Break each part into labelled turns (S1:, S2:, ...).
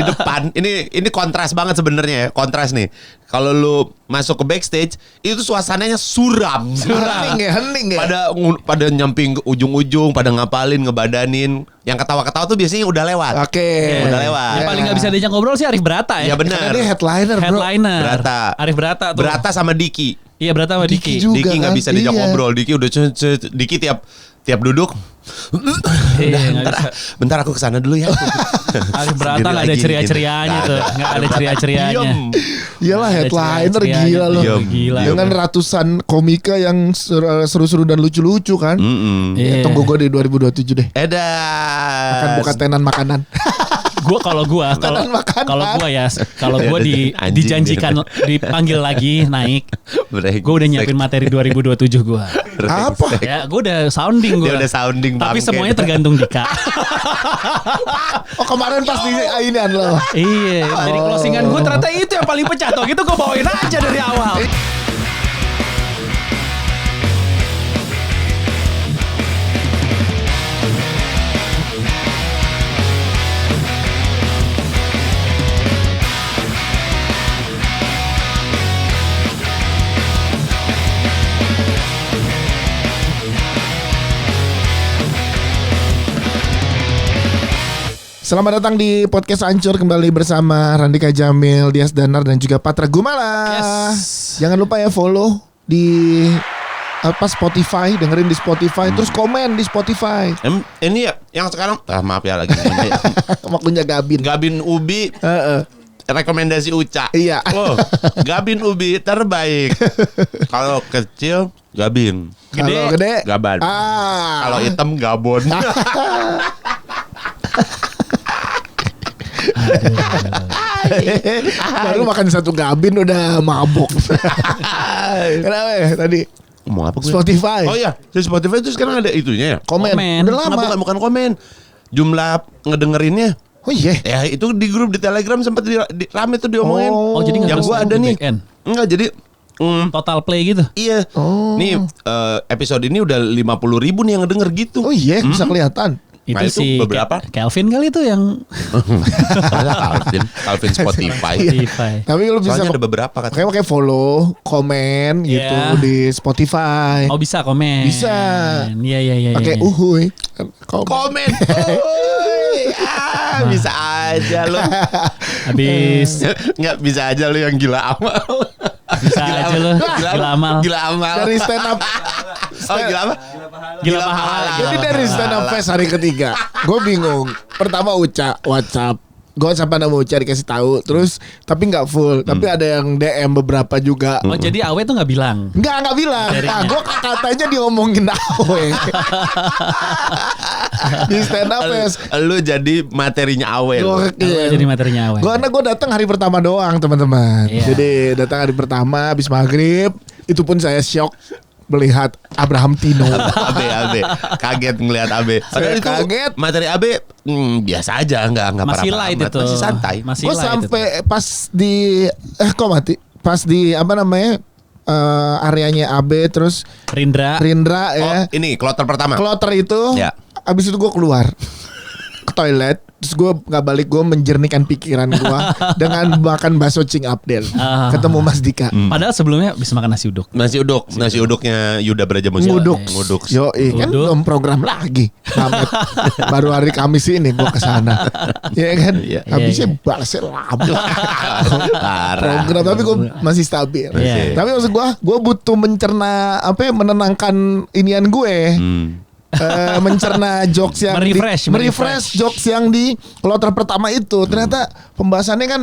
S1: di depan. Ini kontras banget sebenarnya ya. Kontras nih. Kalau lu masuk ke backstage, itu suasananya suram.
S2: Hening ya.
S1: Pada nyamping ke ujung-ujung, pada ngapalin, ngebadanin. Yang ketawa-ketawa tuh biasanya udah lewat.
S2: Oke.
S1: Udah lewat.
S3: Yang paling gak bisa diajak ngobrol sih Arif Brata ya.
S1: Iya benar.
S2: Karena dia headliner, bro.
S3: Headliner.
S1: Brata.
S3: Arif Brata tuh.
S1: Brata sama Diki.
S3: Iya Brata sama
S2: Diki
S3: Diki.
S2: juga.
S1: Diki nggak
S2: kan?
S1: bisa diajak
S2: Iya.
S1: ngobrol. Diki udah Diki tiap duduk.
S3: Iya,
S1: Udah,
S3: nggak bisa.
S1: bentar aku kesana dulu ya.
S3: Arif Brata
S1: Sendiri
S3: gak ada
S1: lagi,
S3: ceria-cerianya
S1: gitu.
S3: tuh. Gak ada ceria-cerianya.
S1: Diem.
S2: Iyalah
S3: Ada
S2: headliner
S3: ceria-cerianya
S2: gila
S3: tuh.
S2: loh.
S1: Diem.
S3: Gila.
S2: Dengan ratusan komika yang seru-seru dan lucu-lucu kan.
S3: Iya.
S2: Tunggu gue di 2027 deh.
S1: Edan.
S2: Akan buka tenan makanan.
S3: Kalau gue ya
S1: Anjing,
S3: dijanjikan dipanggil lagi naik.
S1: Brengsek.
S3: Gue udah nyiapin materi 2027 gue.
S2: Apa?
S3: Ya gue udah sounding gue.
S1: Dia udah sounding
S3: Tapi
S1: bangke.
S3: semuanya tergantung Dika.
S2: Oh kemarin pas di ini loh.
S3: Iya. Jadi closingan gue ternyata itu yang paling pecah. Tuh gitu gue bawain aja dari awal.
S2: Selamat datang di podcast Ancur, kembali bersama Randika Jamil, Dias Danar dan juga Patra Gumala.
S3: Yes.
S2: Jangan lupa ya follow di Spotify, dengerin di Spotify, terus komen di Spotify.
S1: Ini ya yang sekarang maaf ya lagi ini.
S2: Waktunya Gabin.
S1: Gabin Ubi rekomendasi Uca.
S2: Iya.
S1: Oh, Gabin Ubi terbaik. Kalau kecil Gabin.
S2: Kalau gede
S1: Gaban. Kalau hitam Gabon.
S2: Baru makan satu Gabin udah mabok. Kenapa ya tadi?
S1: Mau apa gue?
S2: Spotify.
S1: Oh iya, di Spotify itu sekarang ada itunya ya.
S2: Komen.
S3: Komen.
S2: Udah lama.
S1: Bukan komen. Jumlah ngedengerinnya.
S2: Oh iya.
S1: Ya itu di grup di Telegram sempat rame tuh diomongin.
S3: Oh, jadi nggak
S1: yang
S3: harus
S1: gua ada
S3: di
S1: nih.
S3: back end.
S1: Enggak, jadi
S3: Total play gitu.
S1: iya.
S2: Oh.
S1: Nih episode ini udah 50.000 nih yang ngedenger gitu.
S2: Oh iya, bisa kelihatan.
S3: Itu
S1: Nah, itu
S3: si
S1: beberapa.
S3: Calvin kali itu yang
S1: Calvin Spotify.
S3: Spotify.
S2: Tapi lu bisa
S1: Soalnya ada beberapa kan.
S2: pakai follow, komen gitu
S3: Iya.
S2: di Spotify.
S3: Oh bisa komen.
S2: Bisa.
S3: Iya.
S2: Pakai uhuy.
S1: Komen. Uy, bisa aja lo.
S3: Habis
S1: Nggak bisa aja lo yang gila amal.
S3: bisa aja lo gila amal.
S1: Gila amal.
S2: Dari stand up.
S1: Oh gila apa?
S3: Gila pahala.
S2: Jadi dari stand up fest hari ketiga, gue bingung. Pertama WhatsApp. Gue sampai nama Uca dikasih tahu, terus tapi nggak full, tapi ada yang DM beberapa juga.
S3: Oh jadi Awe tuh nggak bilang.
S2: Nggak bilang. Nah, gue katanya diomongin Awe. Di stand up fest.
S1: Lu jadi materinya Awe lo.
S2: Gua-
S3: Jadi materinya Awe.
S2: Gue datang hari pertama doang teman-teman.
S3: Iya.
S2: Jadi datang hari pertama habis maghrib, itu pun saya shock melihat Abraham Tino.
S1: Abe kaget ngelihat Abe. Padahal itu
S2: kaget.
S1: materi Abe biasa aja, nggak
S3: Masih
S1: parah-parah
S3: light
S1: amat.
S3: itu.
S1: Masih santai.
S3: Masih
S2: Gue
S3: light itu.
S2: sampai pas di kok mati? Pas di apa namanya areanya AB terus
S3: Rindra.
S2: Rindra
S1: Oh,
S2: ya.
S1: ini kloter pertama.
S2: Kloter itu.
S1: Ya.
S2: Abis itu gue keluar ke toilet. Terus gue gak balik, gue menjernihkan pikiran gue dengan makan bakso Cing Abdel. Ketemu Mas Dika.
S3: Padahal sebelumnya bisa makan nasi uduk.
S1: Nasi uduknya Yuda Braja Musik.
S2: Nguduk. Yo, kan
S3: Nguduk.
S2: belum program lagi. Tamat. Baru hari Kamis ini gue kesana. Ya kan.
S1: Iya.
S2: Habisnya
S3: Iya.
S2: balasnya lama.
S1: Parah.
S2: Program tapi gue masih stabil.
S3: Iya.
S2: Tapi maksud gue butuh mencerna apa ya, menenangkan inian gue. Mencerna jokes yang
S3: Merefresh.
S2: jokes yang di kloter pertama itu. Ternyata pembahasannya kan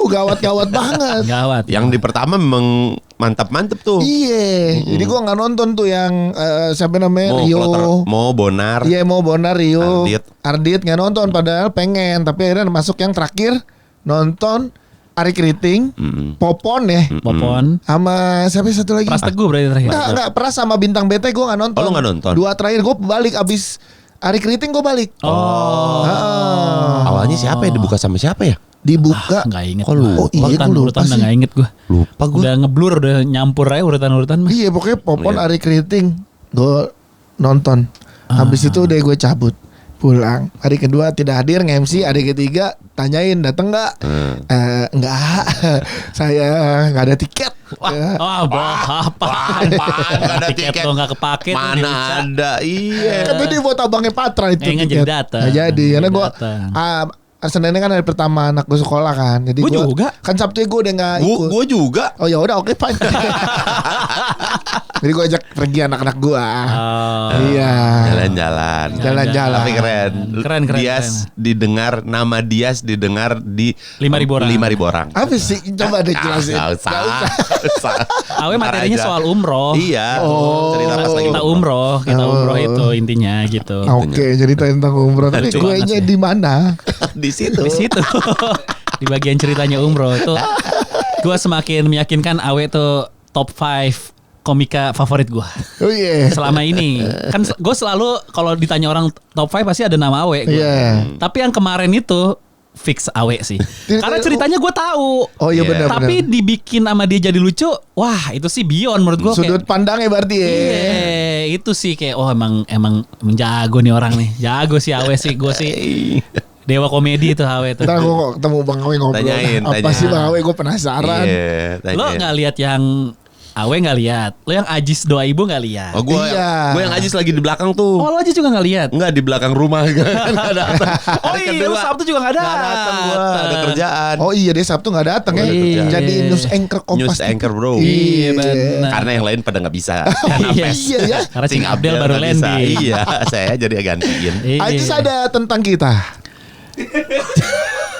S2: gawat-gawat banget.
S3: Gawat.
S1: Yang di pertama memang mantap-mantap tuh.
S2: Iya, jadi gua nggak nonton tuh yang siapa namanya Rio.
S1: Mau Bonar.
S2: Iya, mau Bonar Rio.
S1: Ardit.
S2: Ardit nggak nonton padahal pengen, tapi akhirnya masuk yang terakhir nonton Ari Kriting, Popon ya,
S3: Popon.
S2: sama siapa satu lagi?
S3: Pras Teguh berarti terakhir.
S2: Enggak pernah sama Bintang BT gue nggak nonton.
S1: Oh, lu nggak nonton?
S2: Dua terakhir gue balik abis Ari Kriting gue balik.
S1: Awalnya siapa ya, dibuka sama siapa ya?
S2: Dibuka.
S3: Nggak inget.
S1: Oh, lu.
S2: Oh, iya,
S3: urutan
S2: gua lupa
S3: udah
S2: sih.
S3: nggak inget gue.
S1: Lupa gue.
S3: Udah ngeblur, udah nyampur aja urutan mah.
S2: Iya pokoknya Popon
S1: Iya.
S2: Ari Kriting gue nonton. Habis itu udah gue cabut pulang. Hari kedua tidak hadir nge-MC. Hari ketiga tanyain datang nggak? Nggak. Saya nggak ada tiket.
S3: Wah, apaan?
S1: Nggak ada tiket.
S3: lo nggak kepake tuh
S1: Mana ada? Iya.
S2: Kan tadi buat abangnya Patra itu.
S3: Nggak jadi datang.
S2: Nggak jadi. Karena gue
S3: Datang.
S2: Seninnya kan hari pertama anak gue sekolah kan. Jadi
S3: Gua juga.
S2: Kan Sabtu gue udah nggak ikut.
S1: Gue juga.
S2: Oh ya udah oke fine. Jadi gue ajak pergi anak-anak gue. Iya.
S1: Jalan-jalan.
S2: Jalan-jalan.
S1: Tapi keren.
S3: Keren.
S1: Dias didengar, nama Dias didengar di
S3: 5.000 orang.
S1: 5.000 orang.
S2: Apa sih? Coba deh jelasin.
S1: Nggak usah.
S3: Awe
S1: Ntar
S3: materinya
S1: aja.
S3: soal umroh.
S1: Iya.
S2: Oh.
S1: Cerita pas lagi
S3: Kita umroh itu intinya gitu.
S2: Oke, jadi tentang umroh. Tapi
S3: Lucu
S2: gue nya
S3: banget sih.
S2: di mana?
S1: Di situ.
S3: Di situ. Di bagian ceritanya umroh itu gue semakin meyakinkan Awe tuh top 5 komika favorit gue
S2: Oh iya.
S3: selama ini. Kan gue selalu kalau ditanya orang top 5 pasti ada nama Awe gua.
S2: Iya.
S3: Tapi yang kemarin itu fix Awe sih. Karena ceritanya gue tahu.
S2: Oh iya
S1: Iya.
S2: benar.
S3: Tapi dibikin sama dia jadi lucu, wah itu sih beyond menurut gue.
S2: Sudut pandangnya berarti ya.
S3: Iya, itu sih kayak emang jago nih orang nih. Jago sih Awe sih, gue sih dewa komedi itu Awe tuh.
S2: Ntar gue ketemu Bang Awe ngobrol.
S1: Tanyain,
S2: Apa
S1: tanyain.
S2: sih Bang Awe? Gue penasaran.
S1: Iya. tanya.
S3: Lo nggak lihat yang Awe nggak lihat, lo yang Ajis doa ibu nggak lihat.
S1: Oh gue
S2: Iya.
S1: yang Ajis lagi di belakang tuh.
S3: Oh lo Ajis juga nggak lihat.
S1: Enggak di belakang rumah kan. Nggak datang.
S3: Oh
S1: Hari
S3: iya,
S1: kedua.
S3: lo Sabtu juga nggak
S1: Nggak datang gue. Ada kerjaan.
S2: Oh iya dia Sabtu gak datang ya.
S3: Iya.
S2: Jadi news anchor Kompas.
S1: News anchor bro.
S3: Iya benar.
S1: Karena yang lain pada nggak bisa.
S3: Iya.
S2: Iya ya.
S3: Karena Cing Abdel
S1: Abdel
S3: baru
S1: nggak bisa.
S3: landing.
S1: Iya, saya jadi gantiin.
S3: Iya.
S2: Ajis ada tentang kita.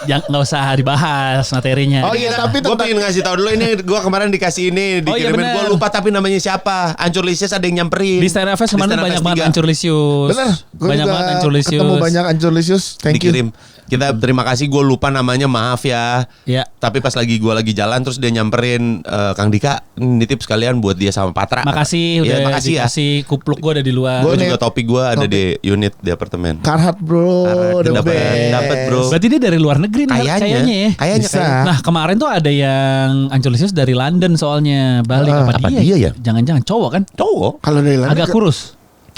S3: Yang nggak usah dibahas materinya.
S2: Oh iya tapi
S1: Gue
S2: tentang
S1: pengen ngasih tahu dulu ini. Gue kemarin dikasih ini,
S3: Oh, iya,
S1: dikirimin.
S3: bener.
S1: Gue lupa tapi namanya siapa. Ancur Lisius ada yang nyamperin.
S3: Di Stand Up Fest
S1: Di
S3: kemarin
S1: Stand Up
S3: banyak
S1: Fest
S3: banget
S1: 3.
S3: Ancur Lisius.
S2: bener. Gue
S3: Banyak
S2: juga
S3: banget Ancur Lisius.
S2: ketemu banyak Ancur Lisius. Thank you.
S1: Dikirim. Kita terima kasih. Gue lupa namanya, maaf ya.
S3: Ya.
S1: Tapi pas lagi gue lagi jalan terus dia nyamperin, Kang Dika nitip sekalian buat dia sama Patra.
S3: Makasih
S1: Iya,
S3: udah
S1: makasih ya.
S3: dikasih kupluk gue ada di luar.
S2: Gua
S1: Gue
S2: nih-
S1: juga topi gue ada di unit di apartemen.
S2: Carhartt bro.
S1: Carhartt,
S2: the
S1: dapat-
S2: best.
S1: dapat, bro.
S3: Berarti dia dari luar negeri nih kayaknya ya.
S1: Kayaknya
S2: Bisa.
S3: Nah kemarin tuh ada yang Ancur Lisius dari London soalnya balik
S1: apa dia ya?
S3: Jangan-jangan cowok kan?
S1: Cowok.
S2: Kalau dari London
S3: Agak kurus.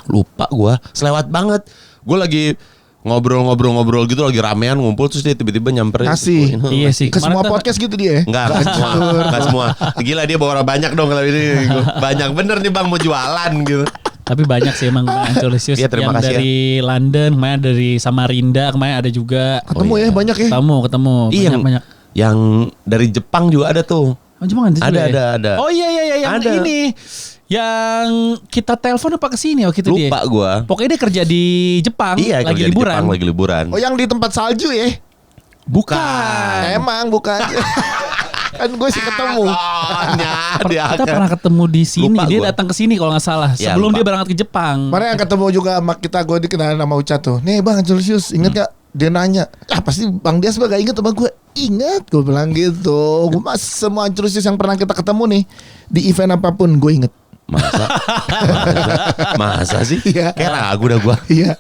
S1: Lupa gue. Selewat banget. Gue lagi ngobrol-ngobrol gitu lagi ramean ngumpul terus dia tiba-tiba nyamperin.
S2: Ngasih.
S3: Iya sih.
S2: ke semua
S3: Kemarin tuh-
S2: podcast gitu dia.
S1: Enggak semua. Enggak semua. Gila dia bawa orang banyak dong kalau ini. Banyak bener nih Bang mau jualan gitu.
S3: Tapi banyak sih emang Ancur Lisius
S1: Iya, terima
S3: yang
S1: kasih ya.
S3: dari London, kemarin dari Samarinda, kemarin ada juga.
S2: Ketemu
S1: iya.
S2: ya banyak ya.
S3: Ketemu
S1: Iya,
S3: banyak.
S1: yang dari Jepang juga ada tuh.
S3: Oh, Jepang ada juga ya?
S1: Ada.
S3: Oh iya yang
S1: Ada.
S3: ini. Yang kita telepon apa kesini waktu itu dia?
S1: Lupa gua.
S3: Pokoknya dia kerja di Jepang,
S1: Iya,
S3: lagi
S1: kerja di
S3: liburan.
S1: Jepang, lagi liburan.
S2: Oh yang di tempat salju ya.
S3: Bukan.
S2: Emang bukan. Kan gue sih ketemu.
S1: Soalnya dia
S3: Kita pernah ketemu di sini.
S1: Lupa
S3: Dia
S1: gua.
S3: datang ke sini kalau nggak salah.
S1: Ya,
S3: Sebelum
S1: lupa.
S3: dia berangkat ke Jepang.
S2: Mana yang ketemu juga sama kita, gue dikenalin sama Uca tuh. Nih Bang Julius, inget gak? Dia nanya, pasti Bang Dias gak inget sama gue. Ingat, gue bilang gitu. Gue mas semua Julius yang pernah kita ketemu nih di event apapun gue inget.
S1: Masa sih?
S2: Iya.
S1: Kayak ragu dah gua.
S2: Iya.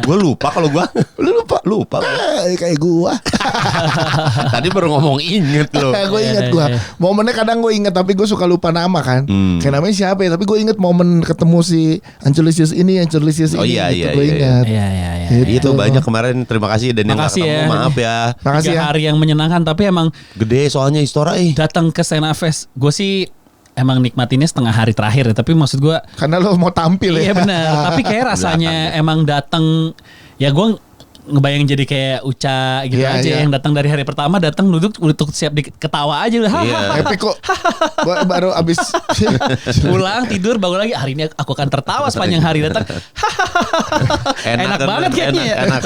S1: Gua lupa kalau gua.
S2: Lu lupa?
S1: Lupa.
S2: Kayak gue.
S1: Tadi baru ngomong inget loh.
S2: Gue inget gue. Momennya kadang gue inget tapi gue suka lupa nama kan. Kayak namanya siapa ya? Tapi gue inget momen ketemu si Ancelisius ini, Ancelisius
S1: Oh,
S2: ini.
S1: iya,
S2: gitu,
S1: iya,
S2: gue
S1: iya,
S2: ingat.
S3: Iya.
S1: Itu banyak kemarin. Terima kasih dan yang nggak
S3: Makasih
S1: ketemu
S3: ya.
S1: maaf ya.
S2: Makasih
S3: 3
S2: ya.
S3: hari yang menyenangkan. Tapi emang
S1: Gede soalnya Istora
S3: datang ke Stand Up Fest. Gue sih emang nikmatinnya setengah hari terakhir ya. Tapi maksud gue
S2: Karena lo mau tampil ya.
S3: iya benar. Tapi kayak rasanya emang datang. Ya gue ngebayang jadi kayak Uca gitu
S2: Iya,
S3: aja
S2: iya.
S3: yang datang dari hari pertama datang duduk udah siap ketawa aja udah.
S1: Iya.
S2: Epic kok. Gue baru abis
S3: Pulang tidur bangun lagi hari ini aku akan tertawa sepanjang hari datang. Enak
S1: kan,
S3: banget kayaknya ya.
S1: Enak.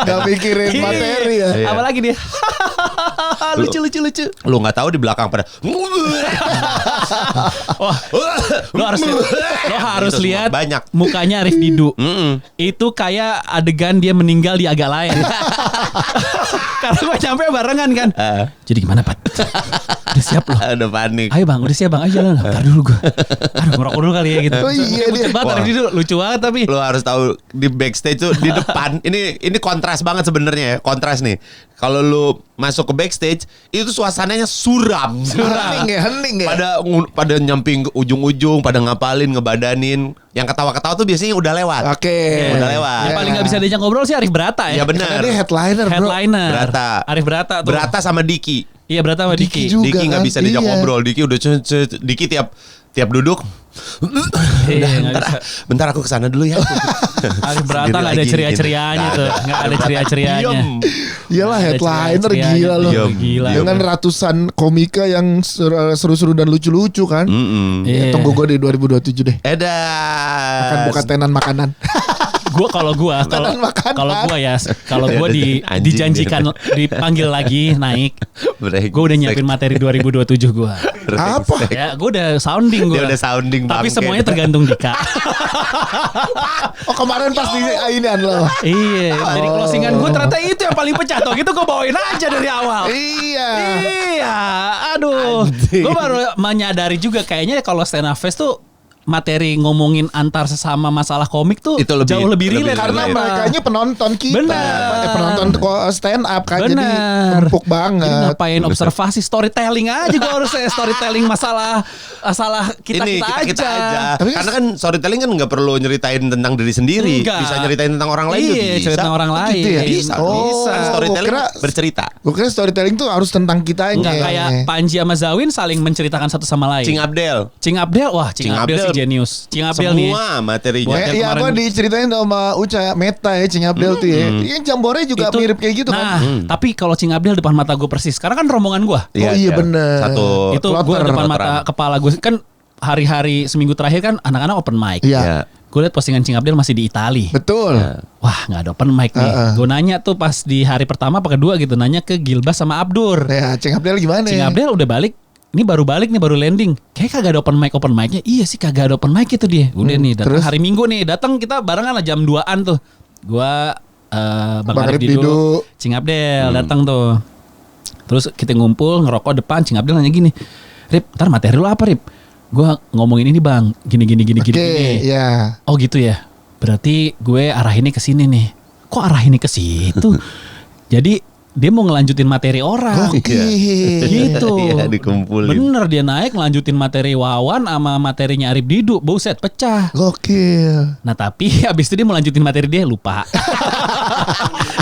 S2: gak mikirin materi ya.
S1: Iya.
S3: Apalagi dia lucu.
S1: Lu nggak tahu di belakang pada.
S3: Wah, lo harus
S1: Itu semua.
S3: lihat
S1: Banyak.
S3: mukanya Arif Didu.
S1: Mm-mm.
S3: Itu kayak adegan dia meninggal di agak lain. Karena gue nyampe barengan kan. Jadi gimana Pat? Udah siap loh.
S1: Udah panik.
S3: Ayo bang, udah siap bang. Ayo jalan. Ntar dulu gue. Aduh ngerokok dulu kali ya gitu.
S2: Oh iya,
S3: Lucu
S2: dia.
S3: banget Arif Didu. Lucu banget tapi.
S1: Lo harus tahu di backstage tuh di depan ini kontras banget sebenarnya ya. Kontras nih. Kalau lu masuk ke backstage itu suasananya suram.
S2: Hening ya.
S1: Pada nyamping ke ujung-ujung, pada ngapalin, ngebadanin. Yang ketawa-ketawa tuh biasanya udah lewat.
S2: Oke.
S1: Udah lewat.
S3: Yang paling nggak bisa diajak ngobrol sih Arif Brata ya.
S1: Ya benar.
S2: Karena dia headliner, bro.
S3: Headliner.
S1: Berata.
S3: Arif Brata tuh.
S1: Berata sama Diki.
S3: Iya Brata sama
S2: Diki
S3: Diki.
S2: juga.
S1: Diki nggak
S2: kan?
S1: bisa diajak
S2: Iya.
S1: ngobrol. Diki udah Diki tiap duduk.
S3: Iya, nggak
S1: bentar,
S3: bisa.
S1: bentar aku kesana dulu ya.
S3: Arif Brata
S1: Sendiri
S3: nggak ada
S1: lagi,
S3: ceria-cerianya
S1: gitu.
S3: tuh. Nggak ada ceria-cerianya.
S1: Diem.
S2: Iyalah
S3: Ada
S2: headliner
S3: ceria-cerianya
S2: gila
S3: tuh.
S2: loh.
S1: Diem.
S3: Gila.
S2: Dengan ratusan komika yang seru-seru dan lucu-lucu kan.
S3: Iya.
S2: Tunggu gue di 2027 deh.
S1: Edan.
S2: Akan buka tenan makanan.
S3: Kalau gua
S1: Anjing,
S3: dijanjikan dipanggil lagi naik.
S1: Brengsek.
S3: Gue udah nyiapin materi 2027 gua.
S2: Apa?
S3: Ya, gue udah sounding
S1: Dia
S3: gue.
S1: udah sounding
S3: Tapi
S1: bangke.
S3: semuanya tergantung Dika.
S2: Oh kemarin pas di inian lo.
S3: Iya, jadi closingan gue ternyata itu yang paling pecah. Tuh gitu gue bawain aja dari awal.
S2: Iya.
S3: Iya, aduh. Gue baru menyadari juga kayaknya kalau stand up fest tuh materi ngomongin antar sesama masalah komik tuh
S1: Itu lebih-
S3: jauh lebih
S1: lebih
S3: relate
S2: Karena
S1: Relate.
S2: mereka penonton kita.
S3: Bener.
S2: Penonton stand up kan. Jadi
S3: Bener.
S2: empuk
S3: Jadi
S2: banget.
S3: ngapain observasi storytelling aja gue harusnya storytelling masalah kita
S1: Ini
S3: aja.
S1: kita aja.
S2: Tapi
S1: Karena kan storytelling kan nggak perlu nyeritain tentang diri sendiri,
S3: Enggak.
S1: bisa nyeritain tentang orang lain juga
S3: Iya,
S1: bisa.
S3: cerita orang lain.
S2: Gitu ya?
S1: Bisa.
S2: Oh,
S1: Bisa. Kan storytelling
S2: gua kira-
S1: bercerita.
S2: Gue kira storytelling tuh harus tentang kitanya.
S3: Enggak kayak Panji sama Zawin saling menceritakan satu sama lain.
S1: Cing Abdel.
S3: Cing Abdel, wah Cing Abdel sih genius. Cing Abdel nih.
S1: Semua materinya.
S3: Buat yang
S2: Iya,
S3: kemarin-
S2: gue diceritain sama Uca Meta ya, Cing Abdel tuh ya. Yang Jambore juga mirip kayak gitu
S3: nah,
S2: kan.
S3: tapi kalau Cing Abdel depan mata gue persis. Karena kan rombongan gue.
S2: Oh iya, bener.
S1: Satu.
S3: Itu gue
S2: kloter.
S3: depan
S1: kloteran.
S3: mata kepala gue kan hari-hari seminggu terakhir kan anak-anak open mic.
S2: Iya.
S1: Ya.
S3: Gue liat postingan Cing Abdel masih di Itali.
S2: Betul.
S3: Wah nggak ada open mic nih.
S2: Heeh.
S3: Gue nanya tuh pas di hari pertama apa kedua gitu, nanya ke Gilbas sama Abdur.
S2: Ya, Cing Abdel gimana?
S3: Cing Abdel udah balik. Ini baru balik nih, baru landing. Kayak kagak ada open mic-nya. Iya sih kagak ada open mic itu dia. Udah nih datang
S2: terus?
S3: hari Minggu nih. Datang kita barengan lah jam 2-an tuh. Gua Bang
S2: Bang
S3: Arif
S2: Arif
S3: Didu,
S2: Didu.
S3: Cing Abdel datang tuh. Terus kita ngumpul ngerokok depan. Cing Abdel nanya gini, Rip, ntar materi lu apa Rip? Gua ngomongin ini bang, gini.
S2: Oke, ya.
S3: Oh gitu ya. Berarti gue arahinnya ke sini nih. Kok arahinnya ke situ? Jadi dia mau ngelanjutin materi orang.
S2: Oke.
S3: Gitu.
S1: Iya, dikumpulin.
S3: Bener dia naik ngelanjutin materi Wawan sama materinya Arif Didu. Buset pecah.
S2: Gokil.
S3: Nah tapi abis itu dia mau lanjutin materi dia lupa.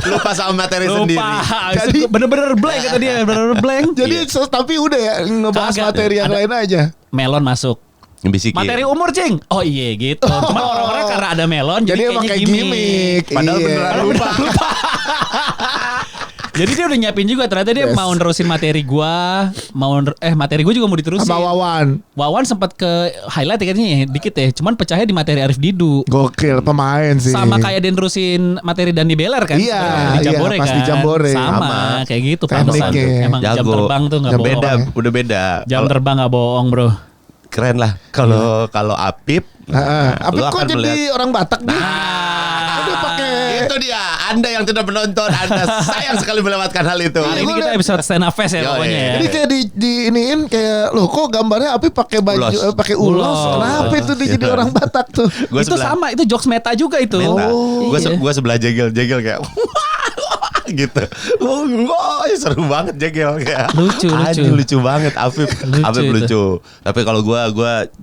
S1: Lupa sama materi
S3: lupa.
S1: sendiri.
S3: Abis itu bener-bener blank kata dia. Bener-bener blank.
S2: Jadi tapi udah ya ngebahas
S3: Kagak.
S2: materi yang
S3: Ada-
S2: lain aja.
S3: Melon masuk.
S1: Ngebisikin.
S3: Materi umur cing. Oh iya gitu. Cuma orang-orang karena ada melon
S2: Jadi
S3: jadi
S2: pakai
S3: kayaknya
S2: gimmick.
S1: Padahal
S2: Iya.
S1: beneran lupa.
S3: Jadi dia udah nyiapin juga, ternyata dia
S2: Yes.
S3: mau nerusin materi gua, materi gua juga mau diterusin.
S2: Sama Wawan.
S3: Wawan sempat ke highlight kayaknya ya, dikit ya, cuman pecahnya di materi Arif Didu.
S2: Gokil pemain sih.
S3: Sama kayak dia nerusin materi Dandi Beler kan?
S2: Iya,
S3: di Jambore
S2: iya, pas
S3: kan.
S2: di Jambore.
S3: Sama,
S1: Sama.
S3: kayak gitu
S2: Tekniknya.
S3: pantesan. Emang jam
S1: Jago.
S3: terbang tuh nggak
S2: Jam
S3: bohong.
S1: Beda, udah beda.
S3: Jam
S1: Kalau-
S3: terbang nggak bohong bro.
S1: keren lah. Kalau Apip,
S2: Apa
S1: lu
S2: kok
S1: akan
S2: jadi
S1: melihat.
S2: orang Batak nih?
S3: Ah,
S2: Dia pakai
S1: Itu dia. Anda yang tidak menonton, Anda sayang sekali melewatkan hal itu.
S3: hari ini kita episode stand up fest ya
S1: Yo,
S3: pokoknya ya.
S2: Jadi kayak di iniin kayak loh kok gambarnya Api pakai baju
S1: Ulos.
S2: pakai ulos.
S3: Ulos.
S2: Kenapa itu dia jadi
S1: Iya.
S2: orang Batak tuh?
S1: Gua
S3: Itu sama, itu jokes meta juga itu.
S1: Meta.
S2: Oh,
S1: Gua
S3: iya.
S1: gua sebelah jegel kayak gitu. Wah, seru banget jegel kayak.
S3: Lucu.
S1: Anjing, lucu banget Afif.
S3: Lucu
S1: Afif
S3: itu.
S1: lucu. Tapi kalau gua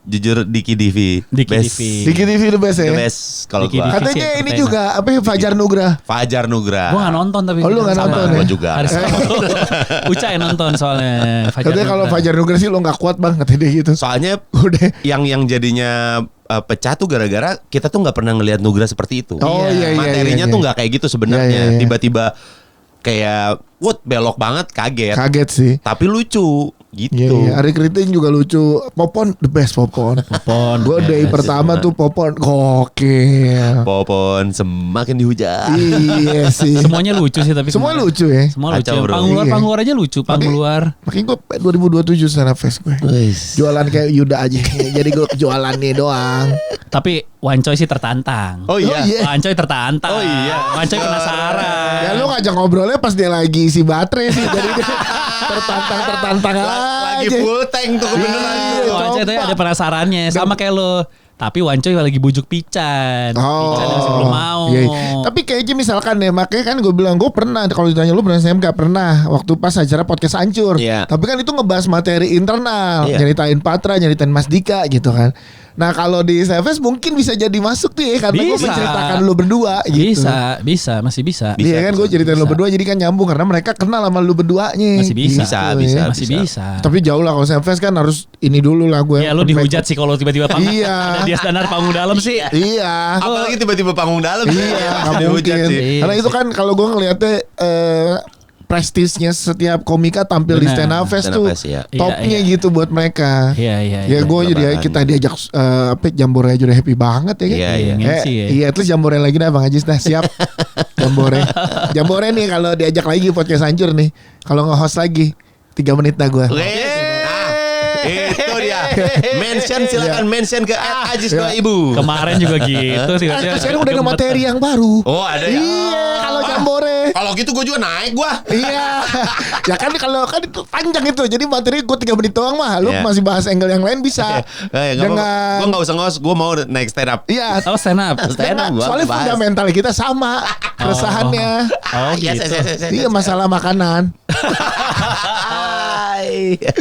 S1: jujur Diki Divi.
S3: Diki
S1: Best.
S3: Divi.
S2: Diki TV the best
S1: The
S2: ya.
S1: best kalau
S3: Diki
S1: gua.
S3: Divi.
S2: Katanya
S3: Divisi
S2: ini
S3: entertainer.
S2: juga apa ya, Fajar Nugra.
S1: Fajar Nugra.
S3: Gue gak nonton tapi.
S2: Oh, lu nggak
S3: Sama.
S2: nonton
S1: Gua
S2: ya?
S1: juga.
S3: Hari Sabtu. Uca yang nonton soalnya.
S2: Katanya kalau
S3: Nugra.
S2: Fajar Nugra sih lo nggak kuat bang katanya dia gitu.
S1: Soalnya
S2: Udah.
S1: yang jadinya pecah tuh gara-gara kita tuh nggak pernah ngelihat Nugra seperti itu.
S2: Oh iya iya.
S1: Materinya
S2: iya,
S1: tuh
S2: iya.
S1: nggak kayak gitu sebenarnya.
S2: Iya, iya, iya.
S1: Tiba-tiba kayak belok banget, kaget.
S2: Kaget sih.
S1: Tapi lucu gitu.
S2: Iya, iya. Ari Kriting juga lucu. Popon the best Popon.
S3: Popon.
S2: Gue dari
S1: Best,
S2: pertama
S1: man.
S2: tuh Popon gokil.
S1: Popon semakin dihujat.
S2: Iya sih.
S3: Semuanya lucu sih tapi.
S2: Semua
S3: kemarin.
S2: lucu ya.
S3: Semua lucu.
S1: Kacau, bro.
S2: Iya.
S3: Pangluar aja lucu. Pangluar.
S2: Makanya gue 2027 stand up fest gue. Jualan kayak Yuda aja. Jadi gue jualan nih doang.
S3: Tapi Wancoy sih tertantang.
S1: Oh iya.
S2: iya.
S3: Wancoy tertantang.
S1: Oh iya.
S3: Wancoy penasaran.
S2: Ya lu ngajak ngobrolnya pas dia lagi isi baterai sih. Jadi dia tertantang
S1: Lagi
S2: aja.
S1: full tank tuh kebeneran.
S2: Iya.
S1: tuh.
S3: Wancoy tuh
S2: coba.
S3: ada penasarannya. Sama kayak lo. Tapi Wancoy lagi bujuk Pican. Pican masih belum mau.
S2: Iya. Tapi kayaknya misalkan ya, makanya kan gue bilang gue pernah, kalau ditanya lu pernah SMK, pernah waktu pas acara podcast hancur.
S1: Iya.
S2: Tapi kan itu ngebahas materi internal,
S1: Iya.
S2: nyeritain Patra, nyeritain Mas Dika gitu kan. Nah kalau di CFS mungkin bisa jadi masuk tuh ya, karena gue
S3: Bisa.
S2: menceritakan lu berdua gitu.
S3: Bisa, masih bisa.
S2: Iya kan, gue ceritain lu berdua jadi kan nyambung karena mereka kenal sama lu berduanya.
S3: Masih bisa.
S2: Gitu, ya.
S3: Masih bisa.
S2: Tapi jauh lah kalau CFS kan harus ini dulu lah gue.
S3: Ya lu dihujat sih kalau tiba-tiba panggung.
S2: Iya.
S3: Ada dia standar panggung dalam sih.
S2: Iya.
S1: Apalagi tiba-tiba panggung dalam.
S2: Iya, nggak
S1: Dihujat
S2: mungkin.
S1: sih.
S2: Karena itu kan kalau gue ngelihatnya prestisnya setiap komika tampil di
S3: Benar.
S2: Stand Up Fest
S1: Stand Up
S2: tuh
S1: Fest, iya.
S2: topnya
S3: Iya, iya.
S2: gitu buat mereka.
S3: Iya.
S2: Ya gue jadi
S1: Lebaran.
S2: kita diajak Jambore aja udah happy banget ya kan.
S1: Iya,
S3: iya. Nge-MC ya.
S2: Iya, terus Jambore lagi dah Bang Ajis dah siap. Jambore nih kalau diajak lagi podcast hancur nih. Kalau nge-host lagi 3 menit dah gue.
S1: Itu dia. Mention silakan mention ke @ajis
S2: Iya.
S1: Ibu.
S3: Kemarin juga gitu sih.
S2: Sekarang udah ada materi yang baru.
S1: Oh, ada ya.
S2: Iya, kalau Jambore.
S1: Kalau gitu gue juga naik gua.
S2: Iya. Ya kan kalau kan itu panjang itu. Jadi materi gue 3 menit doang mah. Lu
S1: Iya.
S2: masih bahas angle yang lain bisa.
S1: Gue gak usah ngos, gue mau naik stand up.
S2: Iya.
S3: Oh stand up.
S1: Stand up, gua
S2: Soalnya
S1: bahas.
S2: fundamental kita sama keresahannya.
S3: Oh
S1: Yes,
S3: gitu.
S1: yes, yes, yes,
S2: Iya,
S1: yes.
S2: masalah makanan.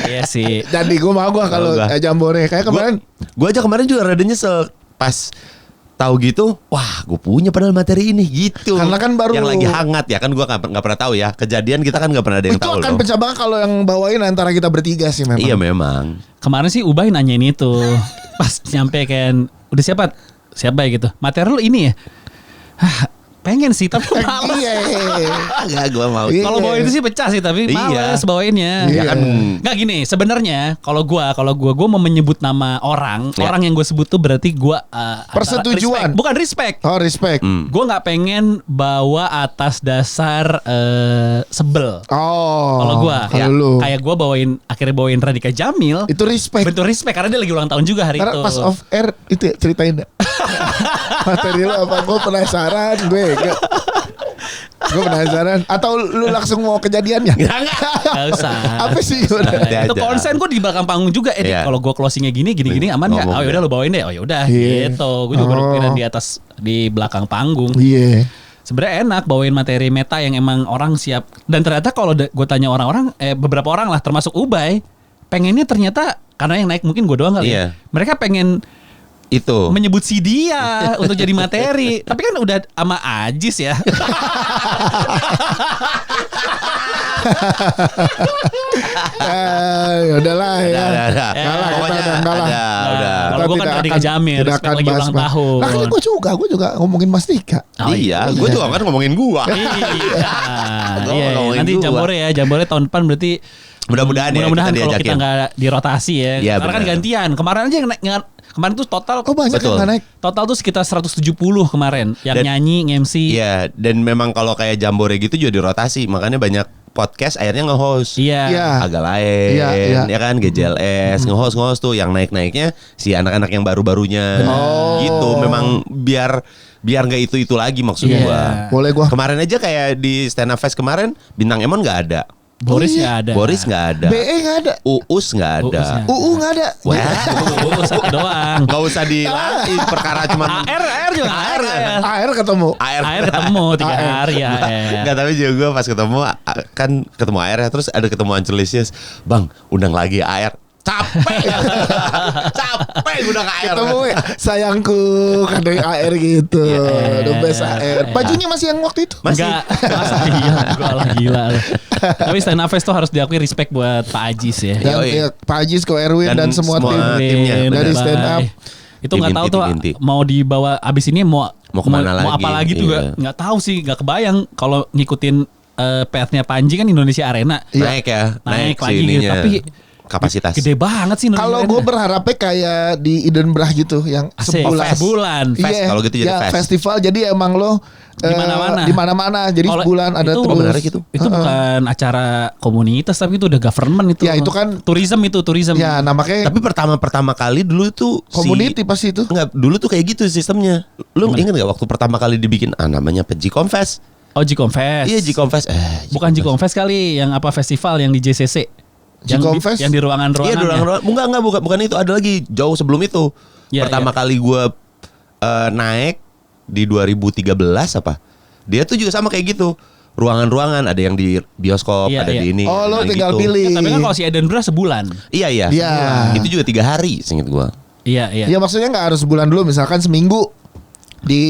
S3: Iya sih.
S2: Jadi gue mau kalau
S1: Gua.
S2: Jambore kayak kemarin.
S1: Gue aja kemarin juga rada nyesel pas tahu gitu. Wah, gue punya padahal materi ini gitu.
S2: Karena kan baru-
S1: yang lagi hangat ya kan, gue nggak pernah tahu ya kejadian, kita kan nggak pernah ada yang
S2: Itu
S1: tahu
S2: akan
S1: loh.
S2: pecah banget kalau yang bawain antara kita bertiga sih memang.
S1: Iya memang.
S3: Kemarin sih Ubay nanyain itu. Pas nyampe kan udah siapa ya gitu. Materi lu ini ya. Hah, pengen sih tapi males.
S2: Iya.
S1: Enggak, gue mau.
S2: Iya.
S3: Kalau bawain itu sih pecah sih tapi
S1: Iya.
S3: males bawainnya.
S2: Iya.
S1: Ya kan.
S3: Nggak gini, sebenarnya kalau gua mau menyebut nama orang,
S1: Ya.
S3: orang yang gue sebut tuh berarti gua antara
S2: Persetujuan.
S3: respect. Bukan respect.
S2: Oh, respect.
S3: Gue nggak pengen bawa atas dasar sebel.
S2: Oh.
S3: Kalau gua,
S2: kalau
S3: ya,
S2: lu
S3: kayak gua akhirnya bawain Radika Jamil.
S2: itu respect.
S3: Bentuk respect karena dia lagi ulang tahun juga hari
S2: Karena
S3: itu.
S2: pas off air itu ya, ceritain dah. Materi lu apa? Gue penasaran gue penasaran. Atau lu langsung mau kejadiannya?
S3: Gak usah.
S2: Apa sih?
S1: Santai
S3: Itu
S1: aja.
S3: konsen gue di belakang panggung juga.
S1: Iya.
S3: Kalau gue closingnya gini aman nggak?
S1: Ngomong
S3: Oh yaudah
S1: ya.
S3: lu bawain deh. Oh yaudah
S2: Iya.
S3: gitu. Gue juga
S2: Oh.
S3: berpikiran di belakang panggung.
S2: Iya.
S3: Sebenarnya enak bawain materi meta yang emang orang siap. Dan ternyata kalau gue tanya orang-orang, beberapa orang lah termasuk Ubay, pengennya ternyata karena yang naik mungkin gue doang kali
S1: Iya.
S3: ya. Mereka pengen
S1: Itu.
S3: menyebut si dia untuk jadi materi. Tapi kan udah sama Ajis ya.
S2: Udahlah ya.
S1: Ada.
S2: Kalah, kita
S1: Pokoknya
S2: udah kalah.
S1: ada. Udah.
S3: Kalau gua kan Radika Jamil,
S2: tidak
S3: respect
S2: akan
S3: lagi
S2: bahas
S3: ulang
S2: bahas.
S3: tahun.
S2: Nah kan gue juga ngomongin Mas Dika.
S3: Oh,
S1: Iya, gue juga kan ngomongin gua.
S3: Iya.
S1: Gua
S3: Iya,
S1: ngomongin
S3: nanti
S1: gua.
S3: Jambore tahun depan berarti
S1: Mudah-mudahan ya
S3: mudah-mudahan
S1: kita
S3: kalau
S1: diajakin.
S3: kita nggak dirotasi ya.
S1: Iya,
S3: Karena kan
S1: benar.
S3: gantian. Kemarin aja yang kemarin tuh total
S2: Oh banyak
S1: Betul.
S2: yang nggak naik.
S3: total tuh sekitar 170 kemarin yang
S1: Dan-
S3: nyanyi, nge-MC.
S1: Iya, dan memang kalau kayak Jambore gitu juga dirotasi, makanya banyak podcast akhirnya nge-host.
S3: Iya.
S2: Iya.
S1: Agak lain,
S2: Iya, iya.
S1: ya kan GJLS nge-host tuh yang naiknya si anak-anak yang baru-barunya.
S2: Oh.
S1: Gitu, memang biar nggak itu lagi maksud
S3: Iya.
S1: gua.
S2: Boleh gua.
S1: Kemarin aja kayak di Stand Up Fest kemarin bintang Emon nggak ada,
S3: Boris
S2: Oh, iya.
S3: nggak ada.
S1: Boris nggak ada,
S2: BE nggak ada.
S1: Uus nggak ada.
S3: Uus nggak ada.
S2: UU nggak ada.
S1: Wah,
S3: Oh, satu doang.
S1: nggak usah dilatih perkara cuman
S3: AR juga
S1: AR.
S2: Air ketemu.
S3: Air ketemu 3 hari ya.
S1: Nggak, tapi juga gue pas ketemu kan ketemu AR ya, terus ada ketemu Ancelisius, bang undang lagi AR. Capek udah ke AR.
S2: Ketemu ya, sayangku kadang AR gitu.
S3: Iya.
S2: The best AR. Bajunya masih yang waktu itu.
S1: Masih.
S3: Enggak, masa iya, gua lah gila lu. Tapi Stand Up Fest tuh harus diakui respect buat Pak Ajis ya.
S2: Dan
S1: Yoi.
S2: ya, Pak Ajis, Ko Erwin dan, semua tim.
S1: timnya,
S2: Dari
S1: benar.
S2: Stand Up.
S3: Itu nggak tahu
S1: Tim
S3: tuh
S1: inti.
S3: mau dibawa abis ini mau
S1: kemana
S3: mau
S1: lagi,
S3: apa lagi tuh
S1: iya.
S3: nggak tahu sih, nggak kebayang kalau ngikutin path-nya Panji kan Indonesia Arena.
S1: Naik ya,
S3: Naik
S1: si
S3: lagi gitu,
S1: ininya.
S3: tapi
S1: kapasitas.
S3: Gede banget sih Indonesia
S2: Kalau
S3: Arena.
S2: gue berharapnya kayak di Edenbrah gitu, yang
S3: Asik.
S2: sebulan.
S1: Fest, kalau gitu jadi fest.
S2: Festival. Jadi emang lo
S3: Di mana-mana.
S2: di mana-mana. Jadi
S3: Kalau
S2: sebulan ada
S3: itu-
S2: terus.
S1: Oh, menarik itu.
S3: Itu bukan acara komunitas tapi itu udah government itu.
S2: Ya, itu kan-
S3: tourism itu, tourism.
S2: Ya, nah makanya
S1: Tapi pertama kali dulu tuh
S2: community pasti itu.
S1: Enggak, dulu tuh kayak gitu sistemnya. Lu inget gak waktu pertama kali dibikin namanya apa? G-Confest.
S3: Oh, G-Confest.
S1: Iya, G-Confest.
S3: Bukan G-Confest kali, yang apa festival yang di JCC.
S2: G-Confest?
S3: Yang di ruangan-ruangan.
S1: Iya,
S3: ya?
S1: enggak, bukan itu, ada lagi jauh sebelum itu.
S3: Iya,
S1: Pertama kali gue naik di 2013 apa? Dia tuh juga sama kayak gitu. Ruangan-ruangan ada yang di bioskop,
S3: Iya,
S1: ada
S3: iya.
S1: di ini.
S2: Oh, lo
S1: ada
S2: tinggal
S1: gitu.
S2: pilih.
S3: Ya, tapi kan kalau si Edinburgh sebulan.
S1: Iya iya.
S2: Iya.
S1: Itu juga 3 hari, seinget gue.
S3: Iya, iya.
S2: Ya maksudnya nggak harus sebulan dulu, misalkan seminggu di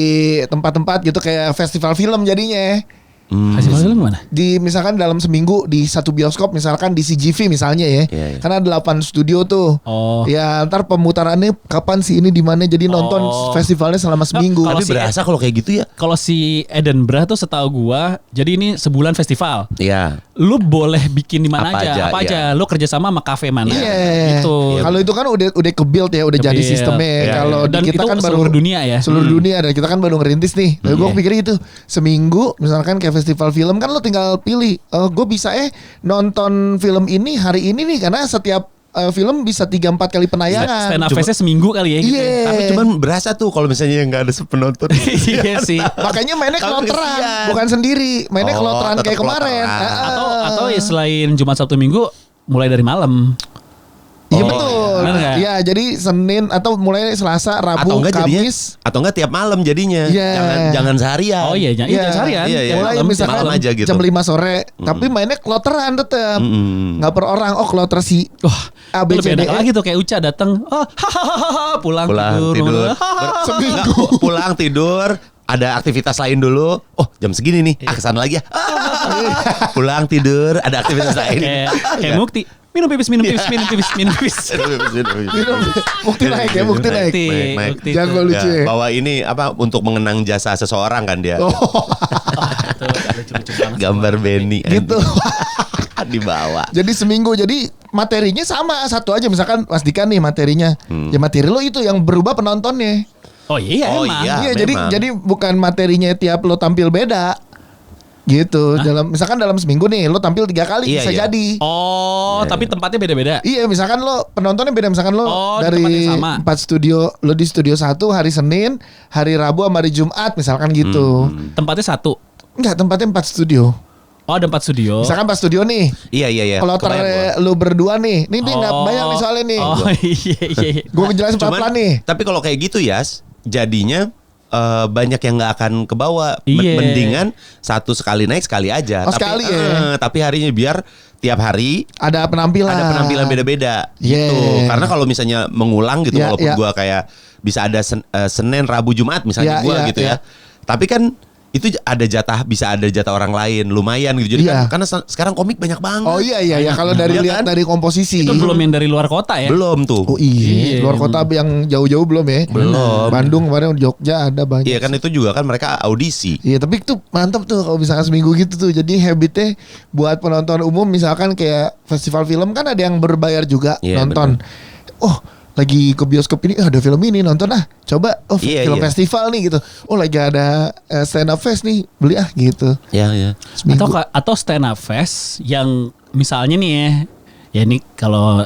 S2: tempat-tempat gitu kayak festival film jadinya.
S3: Festival film mana?
S2: Di misalkan dalam seminggu di satu bioskop, misalkan di CGV misalnya ya.
S1: Iya, iya.
S2: Karena ada 8 studio tuh.
S3: Oh.
S2: Ya ntar pemutarannya kapan sih ini di mana, jadi nonton
S3: Oh.
S2: festivalnya selama seminggu.
S3: Kalau
S1: Tapi
S3: si
S1: berasa kalau kayak gitu ya.
S3: Kalau si Edinburgh tuh setahu gua, jadi ini sebulan festival.
S1: Iya.
S3: Lu boleh bikin di mana
S1: Apa
S3: aja,
S1: aja,
S3: apa
S1: iya.
S3: aja. Lu kerja sama kafe mana.
S2: Iya.
S3: Gitu.
S2: Kalau itu kan udah ke-build ya, udah jadi
S3: Ke-build.
S2: sistemnya.
S1: Iya,
S2: Kalau
S3: Dan
S2: di kita
S3: itu
S2: kan baru
S3: seluruh dunia ya.
S2: Seluruh dunia, dan kita kan baru ngerintis nih. Tapi gue pikir itu seminggu, misalkan kayak festival film kan lo tinggal pilih. Gue bisa nonton film ini hari ini nih, karena setiap film bisa 3-4 kali penayangan.
S3: Stand up fest-nya seminggu kali ya gitu.
S2: Iya.
S1: Tapi cuman berasa tuh kalau misalnya nggak ada penonton.
S3: Iya sih.
S2: Makanya mainnya
S1: Kalau
S2: keloteran,
S1: kesian.
S2: bukan sendiri. Mainnya
S1: Oh,
S2: keloteran
S1: tetap
S2: kayak kemarin.
S1: keloteran.
S3: Atau ya selain Jumat Sabtu Minggu mulai dari malam.
S2: Iya
S1: Oh,
S2: betul.
S3: bener nggak?
S2: Iya, jadi Senin atau mulai Selasa,
S1: Atau
S2: Rabu,
S1: enggak jadinya,
S2: Kamis.
S1: atau enggak tiap malam jadinya.
S2: Iya.
S1: Jangan seharian.
S3: Oh iya, jangan
S2: Iya.
S3: harian.
S1: Iya, iya.
S2: Mulai
S3: Malam,
S2: misalkan
S1: malam aja gitu.
S2: jam 5 sore, tapi mainnya kloteran tetap. Nggak per orang. Oh, kloter si
S3: Wah,
S2: A, B,
S3: lebih
S2: C, D,
S3: enak
S2: E.
S3: lagi tuh kayak Uca datang, pulang tidur.
S2: Seminggu.
S1: Pulang tidur. Ada aktivitas lain dulu. Oh, jam segini nih. Kesana lagi ya. Pulang tidur. Ada aktivitas lain.
S3: Kayak Mukti. Minum pipis.
S2: Minum, bukti naik ya, bukti naik.
S1: Naik.
S2: Jago
S1: Ya,
S2: lucu ya.
S1: bahwa ini apa untuk mengenang jasa seseorang kan dia.
S2: Oh,
S3: Lucu-lucu banget.
S1: Gambar Benny
S2: gitu.
S1: di bawah.
S2: Jadi seminggu, jadi materinya sama satu aja. Misalkan Mas Dika nih materinya, ya materi lo itu yang berubah penontonnya.
S3: Oh iya
S1: Oh
S3: emang.
S1: iya.
S2: Iya,
S1: memang.
S2: jadi bukan materinya tiap lo tampil beda. Gitu. Misalkan dalam seminggu nih lo tampil 3 kali
S1: Iya,
S2: bisa
S1: iya.
S2: jadi.
S3: Oh, tapi tempatnya beda-beda.
S2: Iya, misalkan lo penontonnya beda, misalkan lo
S3: Oh, di tempat
S2: dari
S3: yang sama.
S2: 4 studio, lo di studio 1 hari Senin, hari Rabu sama hari Jumat misalkan gitu.
S3: Tempatnya satu.
S2: Enggak, tempatnya 4 studio.
S3: Oh, ada 4 studio.
S2: Misalkan 4 studio nih.
S1: Iya.
S2: Kalau
S1: Kebayang gua.
S2: lo berdua nih, nih nggak banyak nih soalnya nih.
S3: Oh iya.
S2: Gue jelasin
S1: Cuman,
S2: pelan-pelan nih.
S1: tapi kalau kayak gitu Yas, jadinya banyak yang nggak akan ke bawah.
S3: Iya.
S1: Mendingan satu sekali naik sekali aja.
S2: Oh, sekali ya?
S1: Tapi harinya biar tiap hari
S2: Ada penampilan.
S1: ada penampilan beda-beda
S2: Yeah.
S1: gitu. Karena kalau misalnya mengulang gitu,
S2: Yeah,
S1: walaupun
S2: yeah.
S1: gua kayak bisa ada Senin, Rabu, Jumat misalnya
S2: Yeah,
S1: gua
S2: yeah,
S1: gitu
S2: yeah.
S1: ya. Tapi kan itu bisa ada jatah orang lain, lumayan gitu. Jadi
S2: Yeah.
S1: kan karena sekarang komik banyak banget.
S2: Oh iya kalau dari
S1: Iya
S2: lihat
S1: kan?
S2: dari komposisi.
S3: Itu belum yang dari luar kota ya?
S1: Belum tuh.
S2: Oh iya,
S3: Iya.
S2: luar kota yang jauh-jauh belum ya?
S1: Belum.
S2: Bandung kemarin, Jogja ada banyak.
S1: Iya kan itu juga kan mereka audisi.
S2: Iya, tapi itu mantap tuh kalau misalkan seminggu gitu tuh. Jadi habitnya buat penonton umum, misalkan kayak festival film kan ada yang berbayar juga
S1: Iya,
S2: nonton. Oh, lagi ke bioskop ini ada film ini, nonton coba. Oh,
S1: Iya,
S2: film
S1: iya.
S2: festival nih gitu. Oh, lagi ada stand up fest nih, beli gitu.
S1: Ya.
S2: Seminggu.
S3: Atau stand up fest yang misalnya nih ya ini kalau